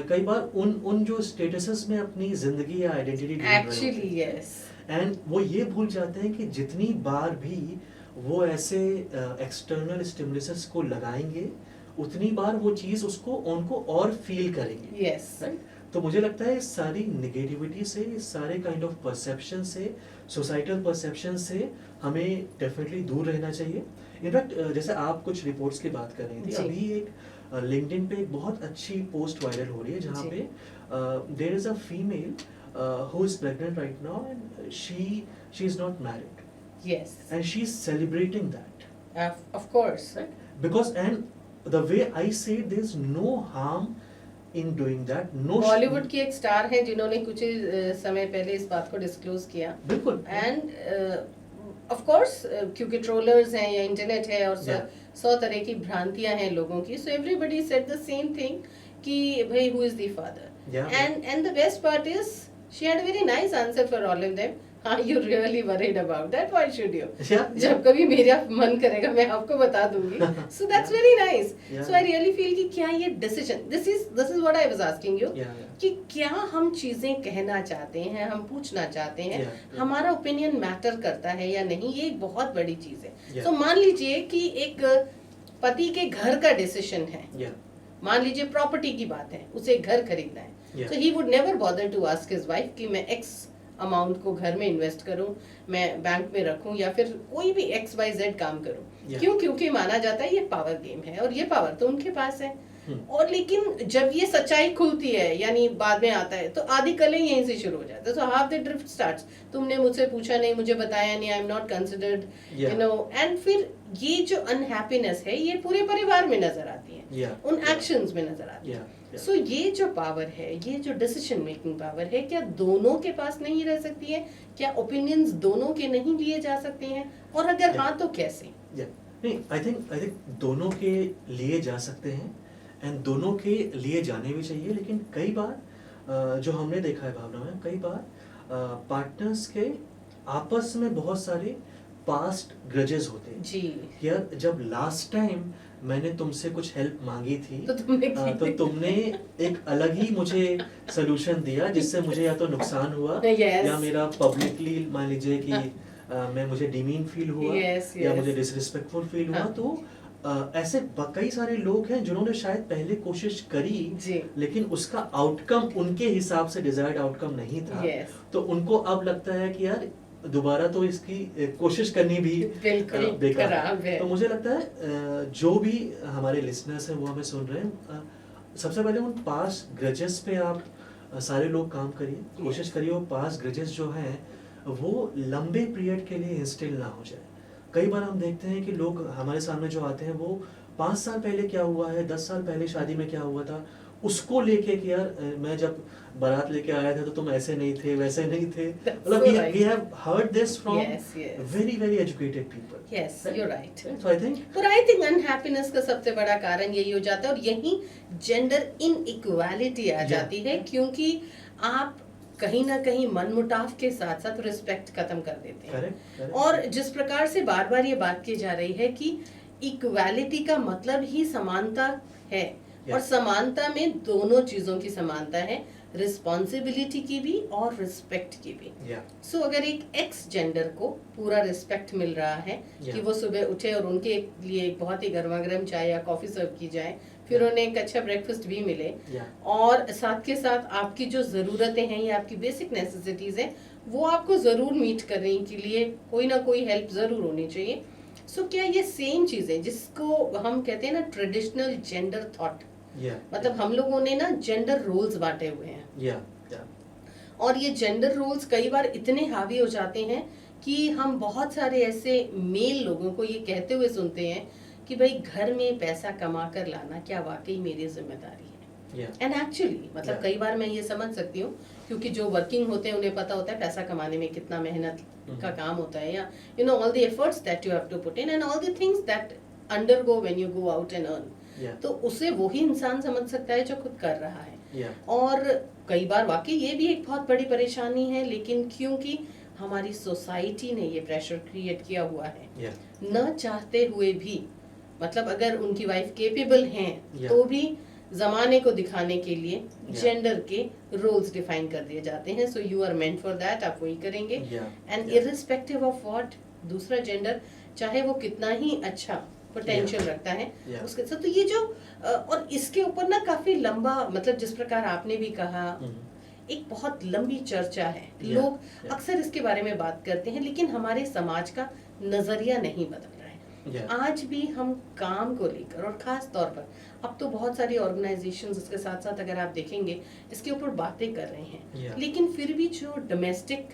कई बार उन जो स्टेटसेस में अपनी जिंदगी या आइडेंटिटी एक्चुअली यस एंड वो ये भूल जाते हैं कि जितनी बार भी वो ऐसे एक्सटर्नल स्टिमुलस को लगाएंगे, उतनी बार वो चीज उनको और फील करेंगे, यस राइट। तो मुझे लगता है इस सारी निगेटिविटी से, इस सारे काइंड ऑफ परसेप्शन से, सोसाइटल परसेप्शन से हमें डेफिनेटली दूर रहना चाहिए। इनफैक्ट जैसे आप कुछ रिपोर्ट्स की बात कर रही थी, जी। अभी एक लिंक्डइन पे एक बहुत अच्छी पोस्ट वायरल हो रही है, जहाँ जी। पे there is a female who is pregnant right now, and she is not married, Yes, and she is celebrating that, of course. right? Because and the way I say it, there is no harm in doing that. No, Bollywood की एक star है जिन्होंने कुछ ही समय पहले इस बात को डिस्क्लोज किया, बिल्कुल, एंड ऑफ कोर्स क्योंकि ट्रोलर्स हैं या इंटरनेट है और Yeah. 100 तरह की भ्रांतियां हैं लोगों की, so everybody said the same thing कि भाई who is the father, Yeah. And the best part is she had very nice answer for all of them. हाँ, you really worried about that, why should you? Yeah, जब कभी मेरा मन करेगा मैं आपको बता दूंगी. So that's very nice. Yeah. So I really feel कि क्या ये decision, this is what I was asking you, yeah, yeah. कि क्या हम चीजें कहना चाहते हैं, हम पूछना चाहते हैं, Yeah, yeah. हमारा ओपिनियन मैटर करता है या नहीं, ये एक बहुत बड़ी चीज है. Yeah. तो मान लीजिए कि एक पति के घर का डिसीजन है, Yeah. मान लीजिए प्रॉपर्टी की बात है, उसे एक घर खरीदना है, Yeah. तो he would never bother to ask his wife कि मैं एक्स अमाउंट को घर में इन्वेस्ट करूं, मैं बैंक में रखूं या फिर कोई भी XYZ काम करूं. Yeah. क्यों? क्योंकि माना जाता है ये पावर गेम है और ये पावर तो उनके पास है. और लेकिन जब ये सच्चाई खुलती है, यानी बाद में आता है, तो आधी कलें यहीं से शुरू हो जाते हैं. So half the drift starts. तुमने मुझसे पूछा नहीं, मुझे बताया नहीं, I am not considered, you Yeah. No. And फिर ये जो अनहैप्पीनेस है ये पूरे परिवार में नजर आती है, Yeah. उन Yeah. एक्शंस में नजर आती है. Yeah. Yeah. सो ये जो पावर है, ये जो डिसीजन मेकिंग पावर है, क्या दोनों के पास नहीं रह सकती है? क्या ओपिनियंस दोनों के नहीं लिए जा सकते हैं? और अगर Yeah. हाँ तो कैसे? Yeah. नहीं, आई थिंक दोनों के लिए जा सकते हैं, एंड दोनों के लिए जाने भी चाहिए. लेकिन कई बार जो हमने देखा है भावना में, कई बार पार्टनर्स के आपस में बहुत सारे पास्ट ग्रजेस होते हैं. जी. यार, जब लास्ट टाइम मैंने तुमसे कुछ हेल्प मांगी थी, तो तुमने तो तुमने एक अलग ही मुझे सोल्यूशन दिया, जिससे मुझे या तो नुकसान हुआ, Yes. या मेरा पब्लिकली मान लीजिए कि मुझे डिमीन फील हुआ, Yes, या yes. मुझे डिसरिस्पेक्टफुल फील हुआ. हाँ. तो ऐसे कई सारे लोग हैं जिन्होंने शायद पहले कोशिश करी, जी. लेकिन उसका आउटकम उनके हिसाब से डिजायर्ड आउटकम नहीं था. Yes. तो उनको अब लगता है कि यार दोबारा तो इसकी कोशिश करनी भी बिल्कुल बेकार खराब है. तो मुझे लगता है जो भी हमारे लिसनर्स हैं वो हमें सुन रहे हैं, सबसे पहले उन पास ग्रजेस पे आप सारे लोग काम करिए, कोशिश करिए वो पास ग्रजेस जो हैं वो लंबे पीरियड के लिए इंस्टिल ना हो जाए. कई बार हम देखते हैं कि लोग हमारे सामने जो आते हैं वो 5 साल पहले क्या हुआ है, 10 साल पहले शादी में क्या हुआ था, उसको लेके कि यार मैं जब बारात लेके आया था तो तुम ऐसे नहीं थे, वैसे नहीं थे. मतलब so right. we have heard this from Yes, yes. very educated people. Yes, you're right. So I think पर आई थिंक अनहैप्पीनेस का सबसे बड़ा कारण यही हो जाता है, और यही जेंडर इनइक्वालिटी आ Yeah. जाती है, क्योंकि आप कहीं ना कहीं मनमुटाव के साथ साथ रिस्पेक्ट खत्म कर देते हैं. correct. और जिस प्रकार से बार बार ये बात की जा रही है कि इक्वालिटी का मतलब ही समानता है, Yeah. और समानता में दोनों चीजों की समानता है, रिस्पॉन्सिबिलिटी की भी और रिस्पेक्ट की भी. Yeah. सो अगर एक एक्स जेंडर को पूरा रिस्पेक्ट मिल रहा है Yeah. कि वो सुबह उठे और उनके लिए एक बहुत ही गर्मा-गर्म चाय या कॉफी सर्व की जाए, फिर उन्हें एक अच्छा ब्रेकफास्ट भी मिले, Yeah. और साथ के साथ आपकी जो ज़रूरतें हैं या आपकी बेसिक नेसेसिटीज़ हैं वो आपको ज़रूर मीट करने के लिए कोई ना कोई हेल्प ज़रूर होनी चाहिए. सो क्या ये सेम चीज़ें जिसको हम कहते हैं ना ट्रेडिशनल जेंडर थॉट, Yeah. मतलब हम लोगों ने ना जेंडर रोल्स बांटे हुए हैं, Yeah. Yeah. और ये जेंडर रोल्स कई बार इतने हावी हो जाते हैं कि हम बहुत सारे ऐसे मेल लोगों को ये कहते हुए सुनते हैं कि भाई घर में पैसा कमा कर लाना क्या वाकई मेरी जिम्मेदारी है. Yeah. एंड एक्चुअली मतलब Yeah. कई बार मैं ये समझ सकती हूँ, क्योंकि जो वर्किंग होते हैं उन्हें पता होता है पैसा कमाने में कितना मेहनत का काम होता है, या you know all the efforts that you have to put in and all the things that undergo when you go out and earn. Yeah. तो उसे वही इंसान समझ सकता है जो खुद कर रहा है. Yeah. और कई बार वाकई ये भी एक बहुत बड़ी परेशानी है, लेकिन क्योंकि हमारी सोसाइटी ने ये प्रेशर क्रिएट किया हुआ है, Yeah. न चाहते हुए भी, मतलब अगर उनकी वाइफ केपेबल हैं Yeah. तो भी जमाने को दिखाने के लिए Yeah. जेंडर के रोल्स डिफाइन कर दिए जाते हैं. So you are meant for that, आप वही करेंगे. Yeah. And Yeah. Irrespective of what दूसरा जेंडर चाहे वो कितना ही अच्छा पोटेंशियल रखता है Yeah. उसके साथ. तो ये जो और इसके ऊपर ना काफी लंबा, मतलब जिस प्रकार आपने भी कहा, Mhm. एक बहुत लंबी चर्चा है. Yeah. लोग Yeah. अक्सर इसके बारे में बात करते हैं, लेकिन हमारे समाज का नजरिया नहीं बदल रहा है. Yeah. आज भी हम काम को लेकर, और खास तौर पर अब तो बहुत सारी ऑर्गेनाइजेशंस इसके साथ साथ अगर आप देखेंगे इसके ऊपर बातें कर रहे हैं, Yeah. लेकिन फिर भी जो डोमेस्टिक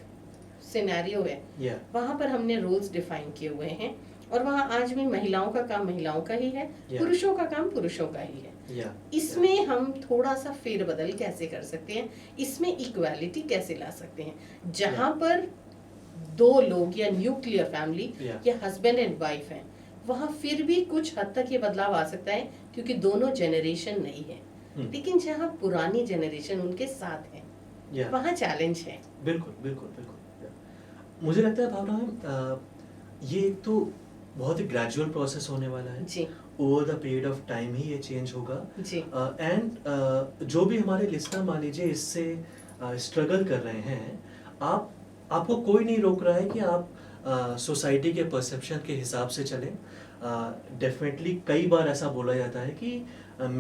सिनेरियो है Yeah. वहां पर हमने रूल्स डिफाइन किए हुए हैं, और वहां आज भी महिलाओं का काम महिलाओं का ही है, Yeah. पुरुषों का काम पुरुषों का ही है। Yeah. इसमें हम थोड़ा सा फेरबदल कैसे कर सकते हैं, इसमें इक्वालिटी कैसे ला सकते हैं, जहां पर दो लोग या न्यूक्लियर फैमिली Yeah. या हस्बैंड एंड वाइफ हैं, वहां फिर भी कुछ हद तक ये बदलाव आ सकता है क्योंकि दोनों जनरेशन नहीं है। Hmm. लेकिन जहां पुरानी जनरेशन उनके साथ है Yeah. वहां चैलेंज है। बिल्कुल बिल्कुल बिल्कुल। मुझे लगता है भावना मैम, ये एक तो बहुत ही ग्रेजुअल प्रोसेस होने वाला है। जी over the period of time ही ये चेंज होगा। जी एंड जो भी हमारे लिसनर मान लीजिए इससे स्ट्रगल कर रहे हैं, आपको कोई नहीं रोक रहा है कि आप सोसाइटी के परसेप्शन के हिसाब से चलें। डेफिनेटली कई बार ऐसा बोला जाता है कि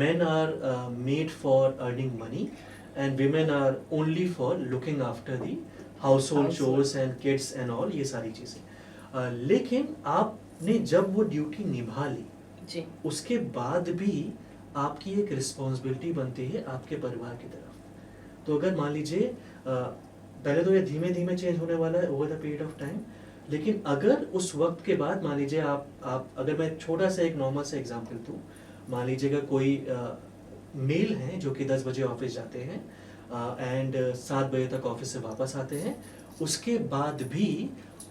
men are made for earning money and women are only for looking after the household chores and kids and all, ये सारी चीज़ें। लेकिन आपने जब वो ड्यूटी निभा ली, जी उसके बाद भी आपकी एक रिस्पॉन्सिबिलिटी बनती है आपके परिवार की तरफ। तो अगर मान लीजिए पहले तो ये धीमे धीमे चेंज होने वाला है over the period of time, लेकिन अगर उस वक्त के बाद मान लीजिए आप अगर मैं छोटा सा एक नॉर्मल सा एग्जांपल दूं, मान लीजिए अगर कोई मेल हैं जो कि 10 बजे ऑफिस जाते हैं एंड 7 बजे तक ऑफिस से वापस आते हैं, उसके बाद भी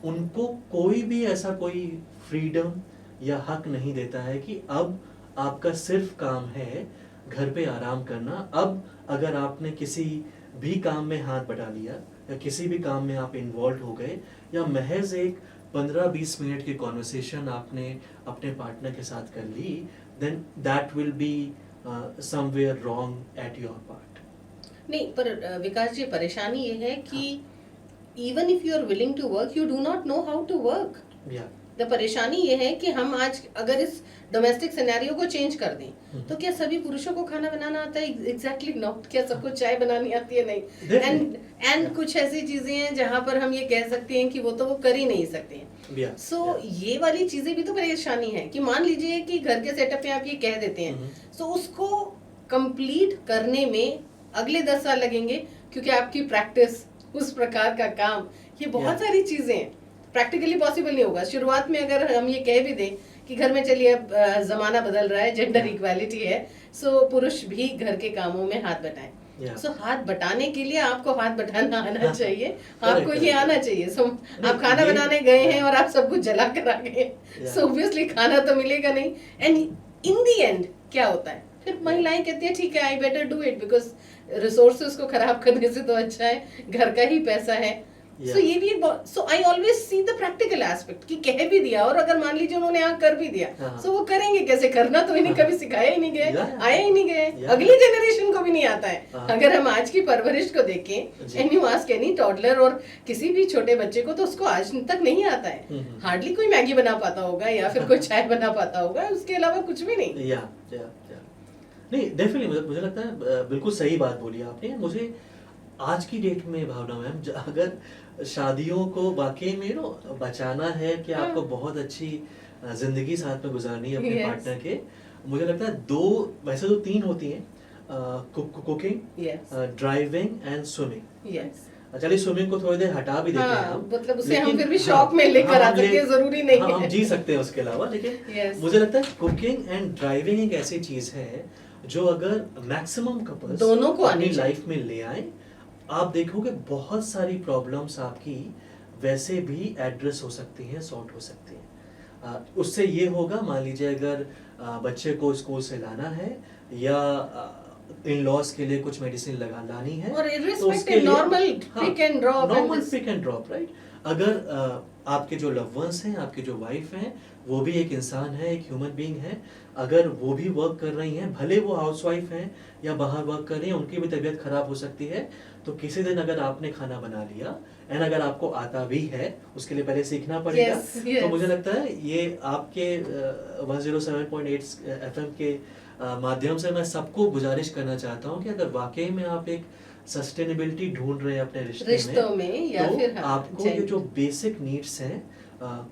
उनको कोई भी ऐसा कोई फ्रीडम या हक नहीं देता है कि अब आपका सिर्फ काम है घर पे आराम करना। अब अगर आपने किसी भी काम में हाथ बटा लिया या किसी भी काम में आप इन्वॉल्व हो गए या महज एक 15-20 मिनट की कॉन्वर्सेशन आपने अपने पार्टनर के साथ कर ली, then that will be somewhere wrong at your part. नहीं, पर विकास जी परेशानी ये है कि even if you are willing to work you do not know how to work. या द परेशानी ये है कि हम आज अगर इस डोमेस्टिक सिनेरियो को चेंज कर दें तो क्या सभी पुरुषों को खाना बनाना आता है? Exactly not. क्या सबको चाय बनानी आती है? नहीं। एंड कुछ ऐसी चीजें हैं जहां पर हम ये कह सकते हैं कि वो तो वो कर ही नहीं सकते हैं। सो ये वाली चीजें भी तो परेशानी है कि मान लीजिए कि घर के सेटअप में आप ये कह देते हैं, सो उसको कंप्लीट करने में अगले 10 साल लगेंगे क्योंकि आपकी प्रैक्टिस, उस प्रकार का काम, ये बहुत सारी चीजें हैं, प्रैक्टिकली पॉसिबल नहीं होगा। शुरुआत में अगर हम ये कह भी दें कि घर में चलिए अब जमाना बदल रहा है, जेंडर इक्वालिटी है, सो पुरुष भी घर के कामों में हाथ बटाएं। सो हाथ बटाने के लिए आपको हाथ बटाना आना चाहिए, आपको ये आना चाहिए। सो आप खाना बनाने गए हैं और आप सब कुछ जला कर आ गए, सो ऑब्वियसली खाना तो मिलेगा नहीं। एंड इन दी एंड क्या होता है, फिर महिलाएं कहती है ठीक है I better do it because resources को खराब करने से तो अच्छा है घर का ही पैसा है। सो ये भी so I always see the practical aspect कि कह भी दिया और अगर मान लीजिए उन्होंने यहाँ कर भी दिया, सो वो करेंगे कैसे? करना तो इन्हें कभी सिखाया ही नहीं गया, आया ही नहीं गया, अगली जनरेशन को भी नहीं आता है। अगर हम आज की परवरिश को देखें, and you ask any toddler और किसी भी छोटे बच्चे को, तो उसको आज तक नहीं आता है। हार्डली कोई मैगी बना पाता होगा या फिर कोई चाय बना पाता होगा, उसके अलावा कुछ भी नहीं। नहीं, डेफिनेटली मुझे लगता है बिल्कुल सही बात बोली आपने। मुझे आज की डेट में भावना मैम, अगर शादियों को वाकई में बचाना है कि आपको बहुत अच्छी जिंदगी साथ में गुजारनी है अपने पार्टनर के, मुझे लगता है वैसे तो 3 होती हैं, कुकिंग, ड्राइविंग एंड स्विमिंग। चलिए स्विमिंग को थोड़ी देर हटा भी देते हैं हम, मतलब उसे हम फिर भी शौक में लेकर आ सकते हैं, जरूरी नहीं है हम जी सकते हैं उसके अलावा। लेकिन मुझे लगता है कुकिंग एंड ड्राइविंग एक ऐसी चीज है जो अगर मैक्सिमम कपल्स दोनों को अपनी लाइफ में ले आए, आप देखोगे बहुत सारी प्रॉब्लम्स आपकी वैसे भी एड्रेस हो सकती हैं, सॉर्ट हो सकती हैं। उससे ये होगा, मान लीजिए अगर बच्चे को स्कूल से लाना है या इन लॉस के लिए कुछ मेडिसिन लानी है, और irrespective normal pick and drop, right. अगर आपके जो लव वंस हैं, आपकी जो वाइफ हैं, वो भी एक इंसान है, एक ह्यूमन बीइंग है, अगर वो भी वर्क कर रही हैं, भले वो हाउसवाइफ हैं या बाहर वर्क कर रही हैं, उनकी भी तबीयत खराब हो सकती है। तो किसी दिन अगर आपने खाना बना लिया एंड अगर आपको आता भी है, उसके लिए पहले सीखना पड़ेगा। तो मुझे लगता है ये आपके 107.8 FM के माध्यम से मैं सबको गुजारिश करना चाहता हूँ कि अगर वाकई में आप एक सस्टेनेबिलिटी ढूंढ रहे हैं अपने रिश्तों में या तो फिर आपको ये जो बेसिक नीड्स हैं,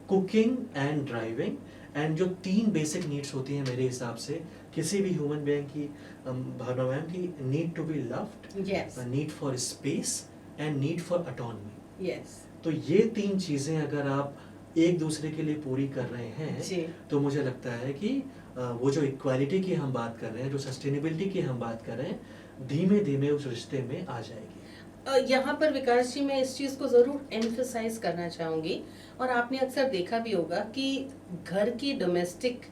कुकिंग एंड ड्राइविंग एंड जो 3 बेसिक नीड्स होती हैं मेरे हिसाब से किसी भी ह्यूमन बीइंग की, भावना मैम की, need to be loved, yes need for space and need for autonomy. Yes तो ये 3 चीजें अगर आप एक दूसरे के लिए पूरी कर रहे हैं जी तो मुझे लगता है कि वो जो इक्वालिटी की हम बात कर रहे हैं, जो सस्टेनेबिलिटी की हम बात कर रहे हैं, धीमे धीमे उस रिश्ते में आ जाएगी। यहाँ पर विकास जी मैं इस चीज़ को ज़रूर एम्फसाइज करना चाहूँगी, और आपने अक्सर देखा भी होगा कि घर की डोमेस्टिक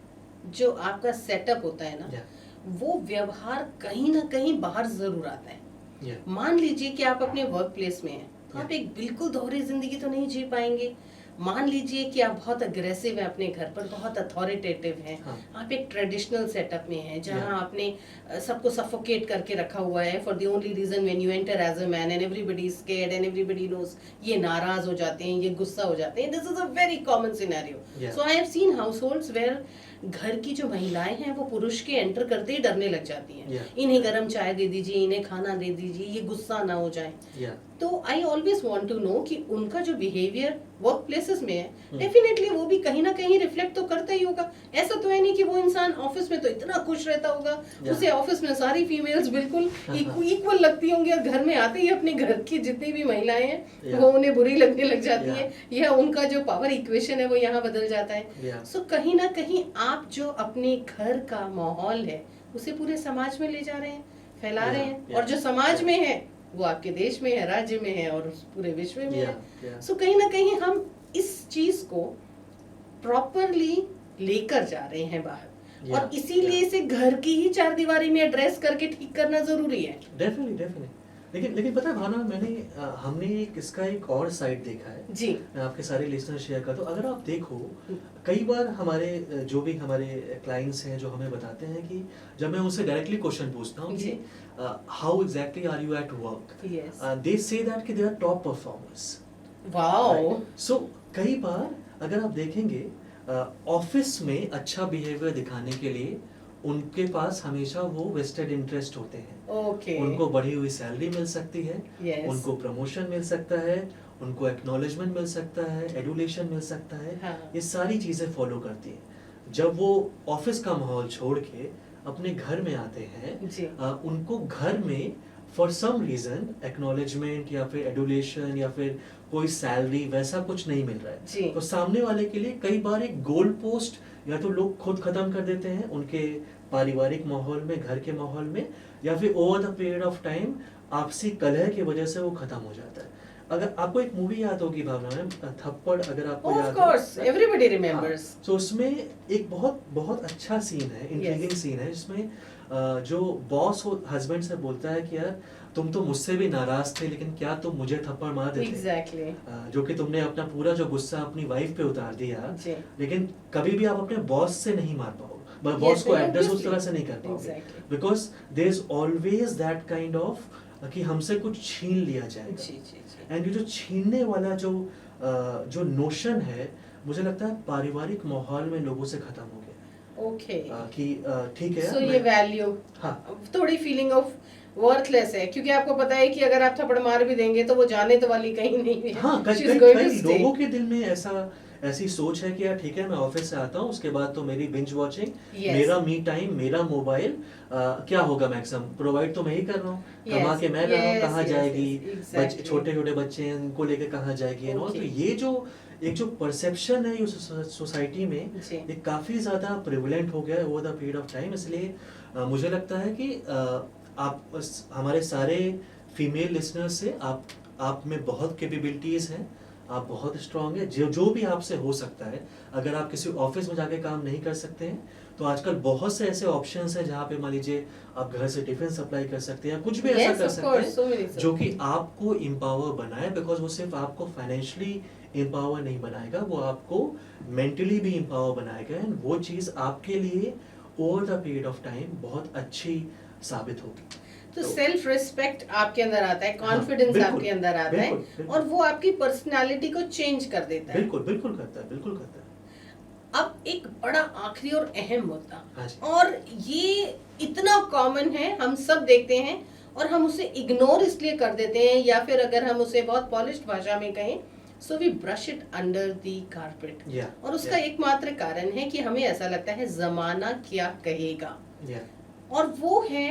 जो आपका सेटअप होता है ना, Yeah. वो व्यवहार कहीं ना कहीं बाहर ज़रूर आता है। Yeah. मान लीजिए कि आप अपने वर्क प्लेस में हैं, तो आप Yeah. एक बिल्कुल दोहरी जिंदगी तो नहीं जी पाएंगे। मान लीजिए कि आप बहुत अग्रेसिव हैं अपने घर पर, बहुत अथॉरिटेटिव हैं, हाँ. आप एक ट्रेडिशनल सेटअप में हैं जहां Yeah. आपने सबको सफोकेट करके रखा हुआ है for the only reason when you enter as a man and everybody is scared and everybody knows, ये नाराज हो जाते हैं, ये गुस्सा हो जाते हैं। This is a very common scenario. Yeah. So I have seen households where घर की जो महिलाएं हैं वो पुरुष के एंटर करते ही डरने लग जाती हैं। Yeah. इन्हें गरम चाय दे दीजिए, इन्हें खाना दे दीजिए, ये गुस्सा ना हो जाए। Yeah. तो I always want to know कि उनका जो बिहेवियर वर्क प्लेसेस में है, Hmm. डेफिनेटली वो भी कहीं ना कहीं रिफ्लेक्ट तो करता ही होगा। ऐसा तो है नहीं कि वो इंसान ऑफिस में तो इतना खुश रहता होगा, Yeah. उसे ऑफिस में सारी फीमेल्स बिल्कुल इक्वल लगती होंगी, और घर में आते ही अपने घर की जितनी भी महिलाएं हैं Yeah. वो उन्हें बुरी लगने लग जाती Yeah. है, या उनका जो पावर इक्वेशन है वो यहाँ बदल जाता है। Yeah. सो कहीं ना कहीं आप जो अपने घर का माहौल है उसे पूरे समाज में ले जा रहे हैं, फैला Yeah, रहे हैं, yeah. और जो समाज में है वो आपके देश में है, राज्य में है, और पूरे विश्व में Yeah, है। yeah. सो कहीं ना कहीं हम इस चीज को प्रॉपरली लेकर जा रहे हैं बाहर, Yeah, और इसीलिए yeah. इसे घर की ही चार दीवारी में एड्रेस करके ठीक करना जरूरी है। डेफिनेटली। लेकिन पता है भावना, हमने इसका एक और साइड देखा है। जी मैं आपके सारे लिसनर शेयर करता हूँ। अगर आप देखो, कई बार हमारे जो भी हमारे क्लाइंट्स हैं जो हमें बताते हैं कि जब मैं उनसे डायरेक्टली क्वेश्चन पूछता हूँ कि how exactly are you at work, yes they say that कि they are top performers. Wow so कई बार अगर आप देखेंगे ऑफिस में अच्छा बिहेवियर दिखाने के लिए उनके पास हमेशा वो वेस्टेड इंटरेस्ट होते हैं। ओके उनको बढ़ी हुई सैलरी मिल सकती है, Yes. उनको प्रमोशन मिल सकता है, उनको एक्नॉलेजमेंट मिल सकता है, एडुलेशन मिल सकता है। हाँ. ये सारी चीजें फॉलो करती हैं। जब वो ऑफिस का माहौल छोड़ के अपने घर में आते हैं, जी उनको घर में फॉर सम रीजन एक्नॉलेजमेंट या फिर एडुलेशन या फिर कोई सैलरी वैसा कुछ नहीं मिल रहा जी। है, तो सामने वाले के लिए कई बार एक गोल पोस्ट या तो लोग खुद खत्म कर देते हैं उनके पारिवारिक माहौल में, घर के माहौल में, या फिर over the period of time आपसी कलह की वजह से वो खत्म हो जाता है। अगर आपको एक मूवी याद होगी भावना मैम, थप्पड़, अगर आपको ऑफ याद कोर्स एवरीबॉडी रिमेंबर्स। तो उसमें एक बहुत बहुत अच्छा सीन है, इंट्रीगिंग सीन है, जिसमें जो बॉस हस्बैंड से बोलता है कि यार तुम तो मुझसे भी नाराज थे, लेकिन क्या तुम मुझे थप्पड़ मार देते? एग्जैक्टली जो कि तुमने अपना पूरा जो गुस्सा अपनी वाइफ पे उतार दिया, जी लेकिन कभी भी आप अपने बॉस से नहीं मार पाओगे, Yes, बॉस को एड्रेस उस obviously. तरह से नहीं कर पाओगे, Exactly. Because there is always that kind of कि हमसे कुछ छीन लिया जी जाएगा। जी जी एंड ये जो छीनने वाला जो नोशन है, मुझे लगता है पारिवारिक माहौल में लोगों से खत्म हो गया। ओके। कि ठीक है, सो ये वैल्यू हाँ थोड़ी फीलिंग ऑफ वर्थलेस है, क्योंकि आपको पता है कि अगर आप थप्पड़ मार भी देंगे तो वो जाने तो वाली कहीं नहीं है। हाँ, She's कई going to कई stay. लोगों के दिल में ऐसी सोच है कि यार ठीक है, मैं ऑफिस से आता हूँ, उसके बाद तो मेरी बिंज वॉचिंग, Yes. मेरा मी टाइम, मेरा मोबाइल, क्या होगा मैक्सिमम प्रोवाइड तो मैं ही कर रहा हूँ, Yes, कमा के मैं रहा हूँ, yes, कहाँ yes, जाएगी, yes, exactly. छोटे छोटे बच्चे हैं, उनको लेके कहाँ जाएगी and all. Okay. तो ये जो एक जो परसेप्शन है सोसाइटी में, जी। ये काफी ज्यादा प्रिवलेंट हो गया है over the period of time. इसलिए मुझे लगता है कि आप हमारे सारे फीमेल लिसनर्स से आप में बहुत कैपेबिलिटीज हैं, आप बहुत स्ट्रांग है, जो भी आपसे हो सकता है। अगर आप किसी ऑफिस में जाके काम नहीं कर सकते हैं तो आजकल बहुत से ऐसे ऑप्शंस हैं जहाँ पे मान लीजिए आप घर से टिफिन सप्लाई कर सकते हैं या कुछ भी ऐसा Yes, कर of सकते course, हैं so many things. जो कि आपको एम्पावर बनाए, बिकॉज वो सिर्फ आपको फाइनेंशियली एम्पावर नहीं बनाएगा, वो आपको मेंटली भी एम्पावर बनाएगा, एंड वो चीज़ आपके लिए over the period of time बहुत अच्छी साबित होगी। तो सेल्फ रिस्पेक्ट आपके अंदर आता है, हाँ, कॉन्फिडेंस बिल्कुल, आपके अंदर आता है, बिल्कुल, बिल्कुल। और वो आपकी पर्सनालिटी को चेंज कर देता है। बिल्कुल बिल्कुल करता है, बिल्कुल करता है। अब एक बड़ा आखिरी और अहम मुद्दा, हाँ जी। और ये इतना कॉमन है, हम सब देखते हैं और हम उसे इग्नोर इसलिए कर देते हैं, या फिर अगर हम उसे बहुत पॉलिश्ड भाषा में कहें so we brush it under the carpet. Yeah, और उसका yeah. एकमात्र कारण है कि हमें ऐसा लगता है जमाना क्या कहेगा, Yeah. और वो है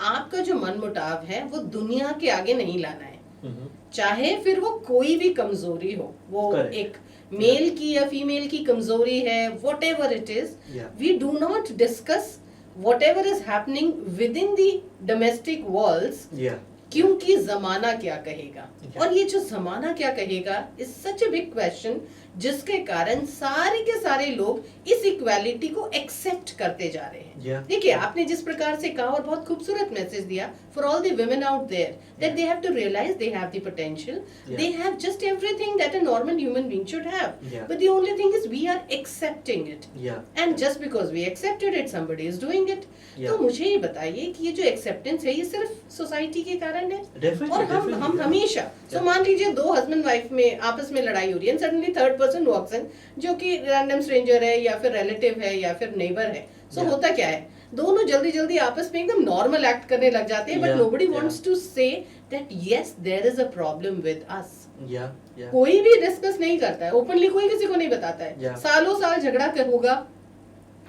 आपका जो मनमुटाव है वो दुनिया के आगे नहीं लाना है। Mhm. चाहे फिर वो कोई भी कमजोरी हो, वो Correct. एक मेल की या फीमेल की कमजोरी है, whatever it is, Yeah. We do not discuss whatever is happening within the domestic walls, Yeah. क्योंकि जमाना क्या कहेगा। Yeah. और ये जो जमाना क्या कहेगा is such a big question, जिसके कारण सारे के सारे लोग इस इक्वालिटी को एक्सेप्ट करते जा रहे हैं। Yeah. देखिए, आपने जिस प्रकार से कहा और बहुत खूबसूरत मैसेज दिया for all the women out there, that they have to realise they have the potential, they have just everything that a normal human being should have, Yeah. But the only thing is we are accepting it, Yeah. And just because we accepted it somebody is doing it. Yeah. तो मुझे ये बताइए कि ये जो acceptance है ये सिर्फ सोसाइटी के कारण है? Definitely, और हम definitely, yeah. हमेशा Yeah. मान लीजिए दो हस्बैंड वाइफ में आपस में लड़ाई हो रही है, सडनली थर्ड पर्सन वॉक्स इन, जो कि रैंडम स्ट्रेंजर है या फिर रिलेटिव है या फिर नेबर है। सो Yeah. होता क्या है, दोनों जल्दी जल्दी आपस में एकदम नॉर्मल एक्ट करने लग जाते हैं, but Yeah, nobody yeah. Wants to say that yes there is a problem with us. Yeah. Yeah. कोई भी डिस्कस नहीं करता है ओपनली, कोई किसी को नहीं बताता है। Yeah. सालों साल झगड़ा कर होगा,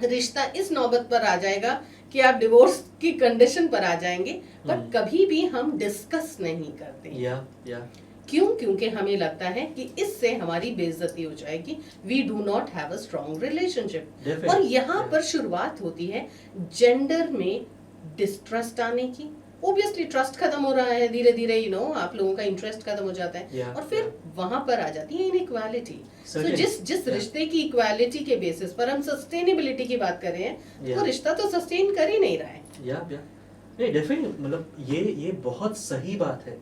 रिश्ता इस नौबत पर आ जाएगा कि आप डिवोर्स की कंडीशन पर आ जाएंगे, बट कभी भी हम डिस्कस नहीं करते। Yeah. Yeah. क्यों? क्योंकि हमें लगता है कि इससे हमारी बेइज्जती हो जाएगी, we do not have a strong relationship. Definitely, और यहाँ yeah. पर शुरुआत होती है जेंडर में डिस्ट्रस्ट आने की। ओब्वियसली ट्रस्ट खत्म हो रहा है धीरे धीरे, यू नो, आप लोगों का इंटरेस्ट खत्म हो जाता है, Yeah, और फिर yeah. वहां पर आ जाती है इनइक्वालिटी। सो Certainly, जिस yeah. रिश्ते की इक्वालिटी के बेसिस पर हम सस्टेनेबिलिटी की बात कर रहे हैं, Yeah. वो रिश्ता तो सस्टेन कर ही नहीं रहा है। या नहीं, डेफिनेटली, मतलब ये बहुत सही बात है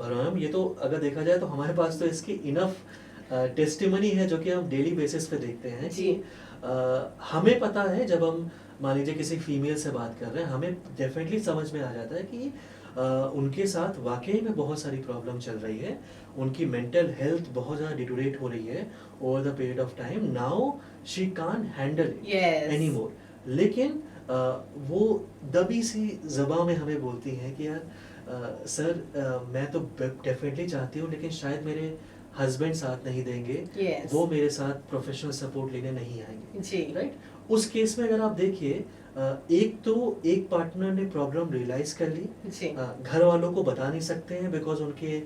मैम। ये तो अगर देखा जाए तो हमारे पास तो इसकी इनफ टेस्टिमनी है जो कि हम डेली बेसिस पे देखते हैं जी। कि हमें पता है, जब हम मान लीजिए किसी फीमेल से बात कर रहे हैं, हमें डेफिनेटली समझ में आ जाता है कि उनके साथ वाकई में बहुत सारी प्रॉब्लम चल रही है, उनकी मेंटल हेल्थ बहुत ज़्यादा डिटोरेट हो रही है over the period of time. Now she can't handle Yes. Any more. लेकिन वो दबी सी ज़बान में हमें बोलती हैं कि यार सर मैं तो डेफिनेटली चाहती हूँ, लेकिन शायद मेरे हस्बैंड साथ नहीं देंगे, Yes. वो मेरे साथ प्रोफेशनल सपोर्ट लेने नहीं आएंगे। जी। राइट? उस केस में अगर आप देखिए, एक तो एक पार्टनर ने प्रॉब्लम रियलाइज कर ली, जी। घर वालों को बता नहीं सकते हैं बिकॉज उनके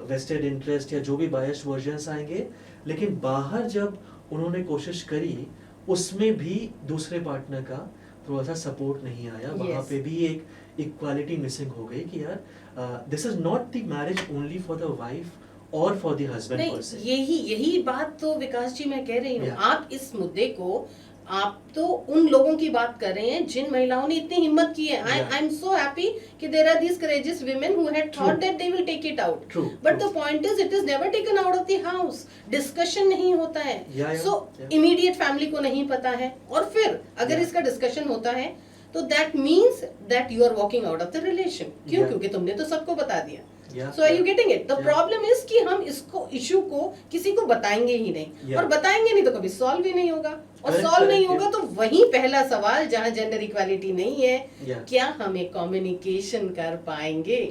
वेस्टेड इंटरेस्ट या जो भी बायस्ड वर्जन्स आएंगे, लेकिन बाहर जब उन्होंने कोशिश करी उसमें भी दूसरे पार्टनर का थोड़ा सा सपोर्ट नहीं आया। वहाँ Yes. पे भी एक इक्वालिटी मिसिंग हो गई कि यार this is not the marriage only for the wife और फॉर द हस्बैंड नहीं, पर से। यही बात तो विकास जी मैं कह रही हूँ। Yeah. आप इस मुद्दे को, आप तो उन लोगों की बात कर रहे हैं जिन महिलाओं ने इतनी हिम्मत की है। Yeah. I am so happy कि there are these courageous women who had True. Thought that they will take it out, True, but true. The point is it is never taken out of the house. Discussion नहीं होता है, Yeah, yeah, so yeah. Immediate family को नहीं पता है, और फिर अगर Yeah. इसका डिस्कशन होता है तो that means that you are walking out of the relation. क्यों? Yeah. क्योंकि तुमने तो सबको बता दिया। Yeah, So are you yeah. getting it? The Yeah. problem is कि हम इसको इशू को किसी को बताएंगे ही नहीं, Yeah. और बताएंगे नहीं तो कभी सॉल्व भी नहीं होगा, और Correct, सॉल्व नहीं correct, होगा तो वही पहला सवाल जहाँ जेंडर इक्वालिटी नहीं है, Yeah. क्या हमें कम्युनिकेशन कर पाएंगे?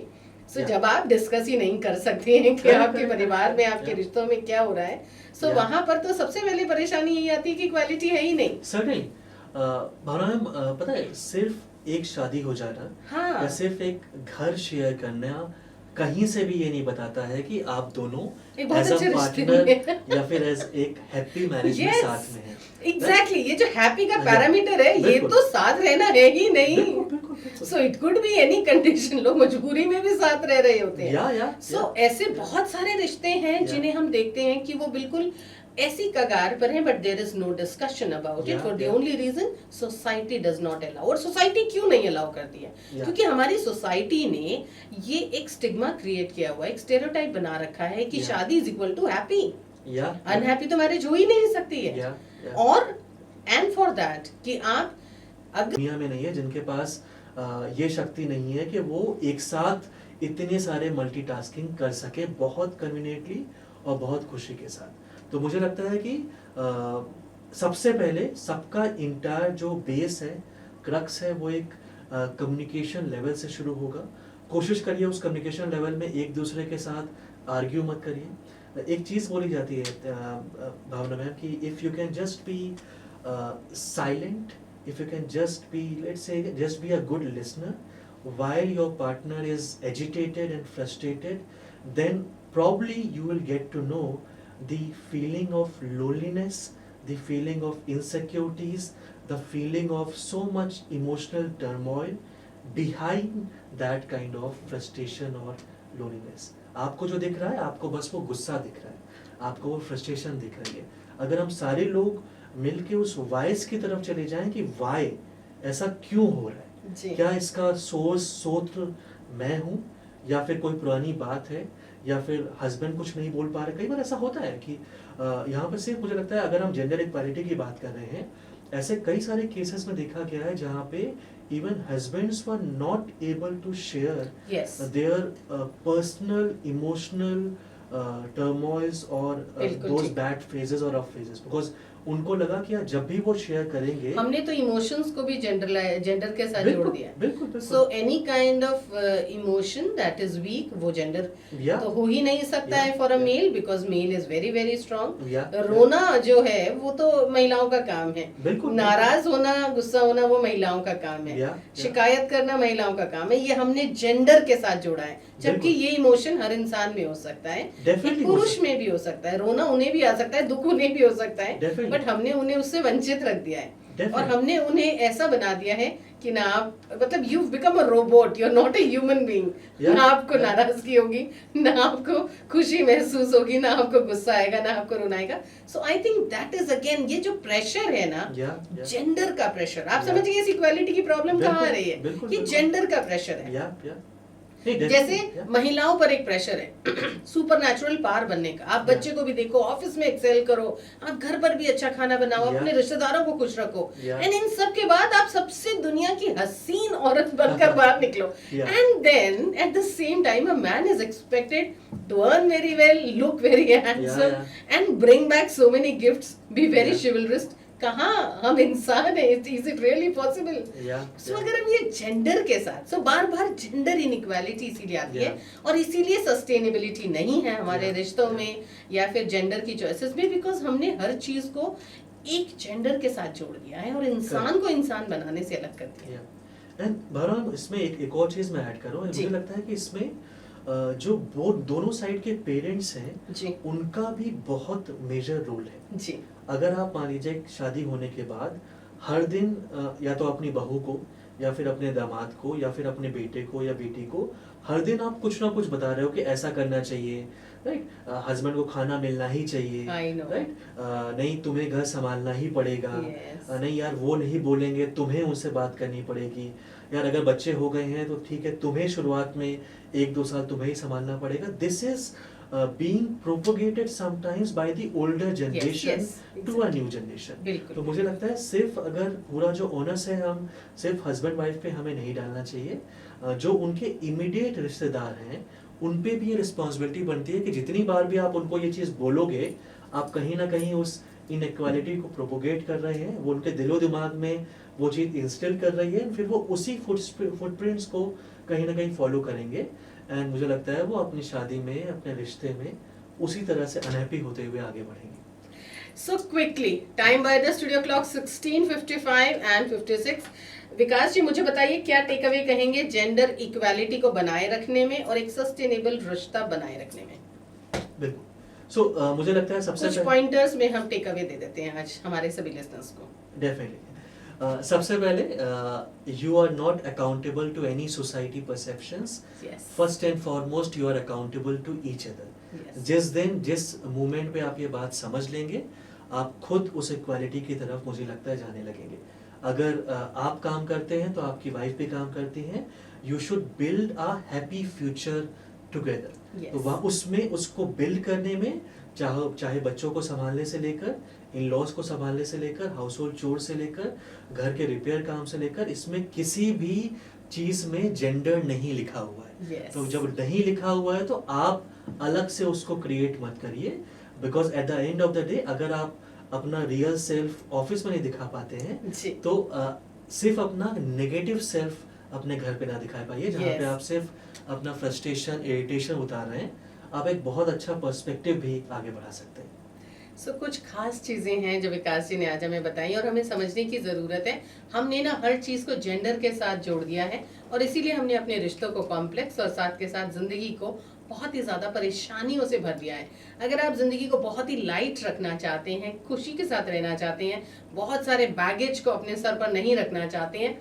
So Yeah. जब आप डिस्कस ही नहीं कर सकते हैं कि Correct, आपके correct, परिवार में, आपके Yeah. रिश्तों में क्या हो रहा है, सो Yeah. वहां पर तो सबसे पहले परेशानी यही आती है कि इक्वालिटी है ही नहीं। Certainly. भावना मैम, पता है, सिर्फ एक शादी हो जाना हाँ। या सिर्फ एक घर शेयर करना कहीं से भी ये नहीं बताता है कि आप दोनों एक बहुत एज अ अच्छे रिश्ते पार्टनर में या फिर एज एक हैप्पी मैरिज में Yes. साथ में है। एग्जैक्टली, ये जो हैप्पी का Yeah. पैरामीटर है, ये बिल्कुल। तो साथ रहना है ही नहीं। बिल्कुल, बिल्कुल, बिल्कुल। So it could be any condition, लोग मजबूरी में भी साथ रह रहे होते हैं। या सो ऐसे बहुत सारे रिश्ते हैं Yeah. जिन्हें हम देखते हैं कि वो बिल्कुल ऐसी कगार पर हैं, but there is no discussion about it Yeah, for the yeah. Only reason society does not allow. और सोसाइटी क्यों नहीं अलाउ करती है? Yeah. क्योंकि हमारी सोसाइटी ने ये एक स्टिग्मा क्रिएट किया हुआ है, एक स्टेरियोटाइप बना रखा है कि Yeah. शादी इज इक्वल टू हैप्पी, या अनहैप्पी तो मैरिज हो ही नहीं सकती है। या और एंड फॉर दैट कि आप अगर दुनिया में नहीं है जिनके पास ये शक्ति नहीं है कि वो एक साथ इतने सारे मल्टीटास्किंग कर सके बहुत कन्वीनियंटली और बहुत खुशी के साथ। तो मुझे लगता है कि सबसे पहले सबका इंटायर जो बेस है, क्रक्स है, वो एक कम्युनिकेशन लेवल से शुरू होगा। कोशिश करिए उस कम्युनिकेशन लेवल में एक दूसरे के साथ आर्ग्यू मत करिए, एक चीज बोली जाती है भावना मैम कि if you can just be silent, if you can just be, let's say, just be a good listener while your partner is agitated and frustrated, then probably you will get to know the feeling of loneliness, the feeling of insecurities, the feeling of so much emotional turmoil behind that kind of frustration or loneliness. आपको जो दिख रहा है, आपको बस वो गुस्सा दिख रहा है, आपको वो फ्रस्ट्रेशन दिख रही है. अगर हम सारे लोग मिलके उस वाइस की तरफ चले जाएं कि वाई ऐसा क्यों हो रहा है, जी. क्या इसका स्रोत मैं हूँ, या फिर कोई पुरानी बात है, या फिर हस्बैंड कुछ नहीं बोल पा रहे. कई बार ऐसा होता है कि यहाँ पर सिर्फ मुझे लगता है अगर हम जेंडर इक्वालिटी की बात कर रहे हैं, ऐसे कई सारे केसेस में देखा गया है जहाँ पे even husbands were not able to share Yes. Their personal emotional turmoils और बिल्कुल दोज ठीक. बैड फेजेस और रफ फेजेस, बिकॉज उनको लगा कि यार जब भी वो शेयर करेंगे. हमने तो इमोशंस को भी जेंडर के साथ बिल्कुल, जोड़ दिया. बिल्कुल, बिल्कुल. So any kind of emotion that is weak, वो जेंडर Yeah. तो हो ही नहीं सकता Yeah. है for a Yeah. Male, because male is very very strong. Yeah. रोना जो है वो तो महिलाओं का काम है. बिल्कुल. नाराज होना, गुस्सा होना वो महिलाओं का काम है. Yeah. Yeah. शिकायत करना महिलाओं का काम है. ये हमने जेंडर के साथ जोड़ा है, जबकि बिल्कुल. ये इमोशन हर इंसान में हो सकता है. Definitely एक हो पुरुष सकता में भी हो सकता है. रोना उन्हें भी आ सकता है, दुख उन्हें भी हो सकता है. Definitely. बट हमने उन्हें उससे वंचित रख दिया है. Definitely. और हमने उन्हें ऐसा बना दिया है कि ना आप, मतलब you become a robot, you are not a human being. Yeah. ना आपको Yeah. नाराजगी होगी, ना आपको खुशी महसूस होगी, ना आपको गुस्सा आएगा, ना आपको रोना आएगा. So I think that is again, ये जो प्रेशर है ना, Yeah. Yeah. जेंडर का प्रेशर. आप Yeah. समझिए इस इक्वालिटी की प्रॉब्लम कहाँ आ बिल्कुल, रही है. बिल्कुल, ये बिल्कुल. जेंडर का प्रेशर है. Yeah. Yeah. नहीं, जैसे definitely. Yeah. महिलाओं पर एक प्रेशर है सुपर नेचुरल पार बनने का. आप बच्चे को भी देखो, ऑफिस में एक्सेल करो, आप घर पर भी अच्छा खाना बनाओ, Yeah. अपने रिश्तेदारों को खुश रखो, Yeah. एंड इन सब के बाद आप सबसे दुनिया की हसीन औरत बनकर बाहर निकलो. Yeah. And then at the same time a man is expected to earn very well, look very handsome, and bring back so many gifts, be very Yeah. Chivalrist. कहाँ हम इंसान है, is it really possible? Yeah. So Yeah. अगर हम ये gender के साथ, सो बार बार gender inequality इसीलिए आती है, Yeah. और इसीलिए सस्टेनेबिलिटी नहीं है हमारे Yeah. रिश्तों Yeah. में या फिर जेंडर की चॉइसेस में, बिकॉज हमने हर चीज को एक जेंडर के साथ जोड़ दिया है और इंसान Correct. को इंसान बनाने से अलग कर दिया है. एंड भरवान, इसमें एक और चीज मैं ऐड करूँ. जी. मुझे लगता है कि इसमें जो वो दोनों साइड के पेरेंट्स हैं, जी. उनका भी बहुत मेजर रोल है. जी. अगर आप मान लीजिए शादी होने के बाद हर दिन या तो अपनी बहू को या फिर अपने दामाद को या फिर अपने बेटे को या बेटी को हर दिन आप कुछ ना कुछ बता रहे हो कि ऐसा करना चाहिए, राइट, हस्बैंड को खाना मिलना ही चाहिए, I know. राइट, नहीं तुम्हें घर संभालना ही पड़ेगा, Yes. नहीं यार वो नहीं बोलेंगे, तुम्हें उनसे बात करनी पड़ेगी, यार अगर बच्चे हो गए हैं तो ठीक है, तुम्हें शुरुआत में 1-2 साल तुम्हें ही संभालना पड़ेगा. This is being propagated sometimes by the older generation yes, to a new generation. बिल्कुल. तो मुझे लगता है सिर्फ अगर पूरा जो ओनस है हम सिर्फ हस्बैंड वाइफ पे हमें नहीं डालना चाहिए. जो उनके इमीडिएट रिश्तेदार हैं उन पे भी ये रिस्पॉन्सिबिलिटी बनती है कि जितनी बार भी आप उनको ये चीज़ बोलोगे, आप कहीं ना कहीं उस इनइक्वालिटी को प्रोपोगेट कर रहे हैं, वो उनके दिलो दिमाग में वो चीज़ इंस्टिल कर रही है, फिर वो उसी फुटप्रिंट्स को कहीं ना कहीं फॉलो करेंगे. एंड मुझे लगता है वो अपनी शादी में, अपने रिश्ते में उसी तरह से अनहैप्पी होते हुए आगे बढ़ेंगे. So quickly, time by the studio clock 16:55 and 56. विकास जी, मुझे बताइए क्या टेक अवे कहेंगे जेंडर इक्वालिटी को बनाए रखने में और एक सस्टेनेबल रिश्ता बनाए रखने में? बिल्कुल. सो मुझे लगता है सबसे कुछ पॉइंटर्स में हम टेक अवे दे देते हैं आज हमारे सभी लिसनर्स को. डेफिनेटली. सबसे पहले you are not accountable to any society perceptions. Yes. First and foremost you are accountable to each other. Yes. जिस दिन जिस मोमेंट पे आप ये बात समझ लेंगे, आप खुद उस इक्वालिटी की तरफ मुझे लगता है जाने लगेंगे. अगर आप काम करते हैं तो आपकी वाइफ भी काम करती हैं. You should build a happy future together. Yes. तो वहाँ उसमें उसको बिल्ड करने में चाहे बच्चों को संभालने से लेकर, इन लॉज को संभालने से लेकर, हाउस होल्ड चोर से लेकर, घर के रिपेयर काम से लेकर, इसमें किसी भी चीज में जेंडर नहीं लिखा हुआ है. Yes. तो जब नहीं लिखा हुआ है तो आप अलग से उसको क्रिएट मत करिए, because at the end of the day अगर आप अपना रियल सेल्फ ऑफिस में नहीं दिखा पाते हैं जी. तो सिर्फ अपना नेगेटिव सेल्फ अपने घर पे ना दिखा पाइए, जहाँ Yes. पे आप सिर्फ अपना फ्रस्ट्रेशन, इरिटेशन उतार रहे हैं. आप एक बहुत अच्छा पर्सपेक्टिव भी आगे बढ़ा सकते हैं। कुछ खास चीजें हैं जो विकास जी ने आज हमें बताई और हमें समझने की जरूरत है। हमने ना हर चीज को जेंडर के साथ जोड़ दिया है और इसीलिए हमने अपने रिश्तों को कॉम्प्लेक्स और साथ के साथ जिंदगी को बहुत ही ज्यादा परेशानियों से भर दिया है। अगर आप जिंदगी को बहुत ही लाइट रखना चाहते हैं, खुशी के साथ रहना चाहते हैं, बहुत सारे बैगेज को अपने सर पर नहीं रखना चाहते हैं,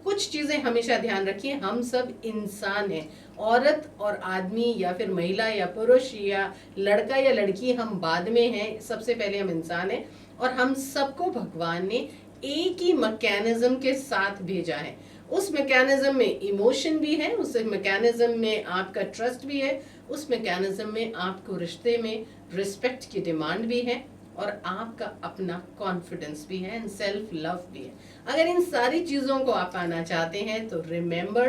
कुछ चीजें हमेशा ध्यान रखिए। हम सब इंसान हैं, औरत और आदमी या फिर महिला या पुरुष या लड़का या लड़की हम बाद में हैं, सबसे पहले हम इंसान हैं और हम सबको भगवान ने एक ही मैकेनिज्म के साथ भेजा है। उस मैकेनिज्म में इमोशन भी है, उस मैकेनिज्म में आपका ट्रस्ट भी है, उस मैकेनिज्म में आपको रिश्ते में रिस्पेक्ट की डिमांड भी है और आपका अपना कॉन्फिडेंस भी है एंड सेल्फ लव भी है। अगर इन सारी चीजों को आप पाना चाहते हैं तो रिमेंबर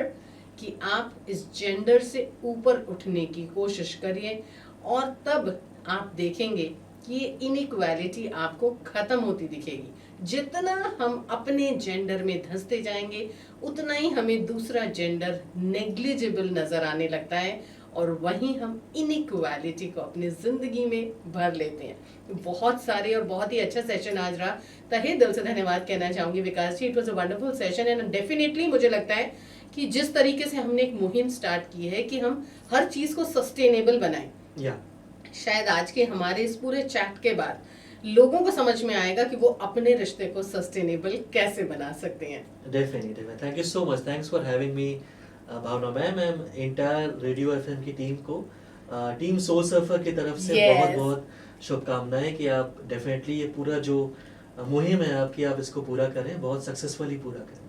कि आप इस जेंडर से ऊपर उठने की कोशिश करिए और तब आप देखेंगे कि ये इनइक्वालिटी आपको खत्म होती दिखेगी। जितना हम अपने जेंडर में धंसते जाएंगे उतना ही हमें दूसरा जेंडर नेग्लिजिबल नजर आने लगता है और वहीं हम इनइक्वालिटी को अपनी जिंदगी में भर लेते हैं। बहुत सारे और बहुत ही अच्छा सेशन आज रहा। तहे दिल से धन्यवाद कहना चाहूंगी Vikas ji. It was a wonderful session and definitely मुझे लगता है कि जिस तरीके से हमने एक मुहिम स्टार्ट की है कि हम हर चीज को सस्टेनेबल बनाएं, शायद आज के हमारे इस पूरे चैट के बाद लोगों को समझ में आएगा कि वो अपने रिश्ते को सस्टेनेबल कैसे बना सकते हैं। Definitely, thank you so much, thanks for having me Bhavana ma'am and entire radio FM की टीम को, टीम सोल सर्फर की तरफ से बहुत बहुत शुभकामनाएं कि आप डेफिनेटली ये पूरा जो मुहिम है आपकी, आप इसको पूरा करें, बहुत सक्सेसफुली पूरा करें।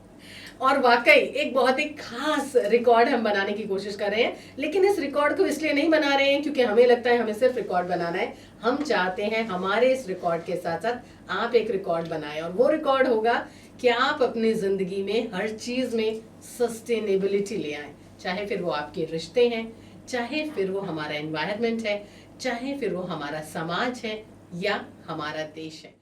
और वाकई एक बहुत ही खास रिकॉर्ड हम बनाने की कोशिश कर रहे हैं, लेकिन इस रिकॉर्ड को इसलिए नहीं बना रहे हैं क्योंकि हमें लगता है हमें सिर्फ रिकॉर्ड बनाना है। हम चाहते हैं हमारे इस रिकॉर्ड के साथ साथ आप एक रिकॉर्ड बनाएं और वो रिकॉर्ड होगा कि आप अपनी जिंदगी में हर चीज में सस्टेनेबिलिटी ले आए, चाहे फिर वो आपके रिश्ते हैं, चाहे फिर वो हमारा एनवायरनमेंट है, चाहे फिर वो हमारा समाज है या हमारा देश है।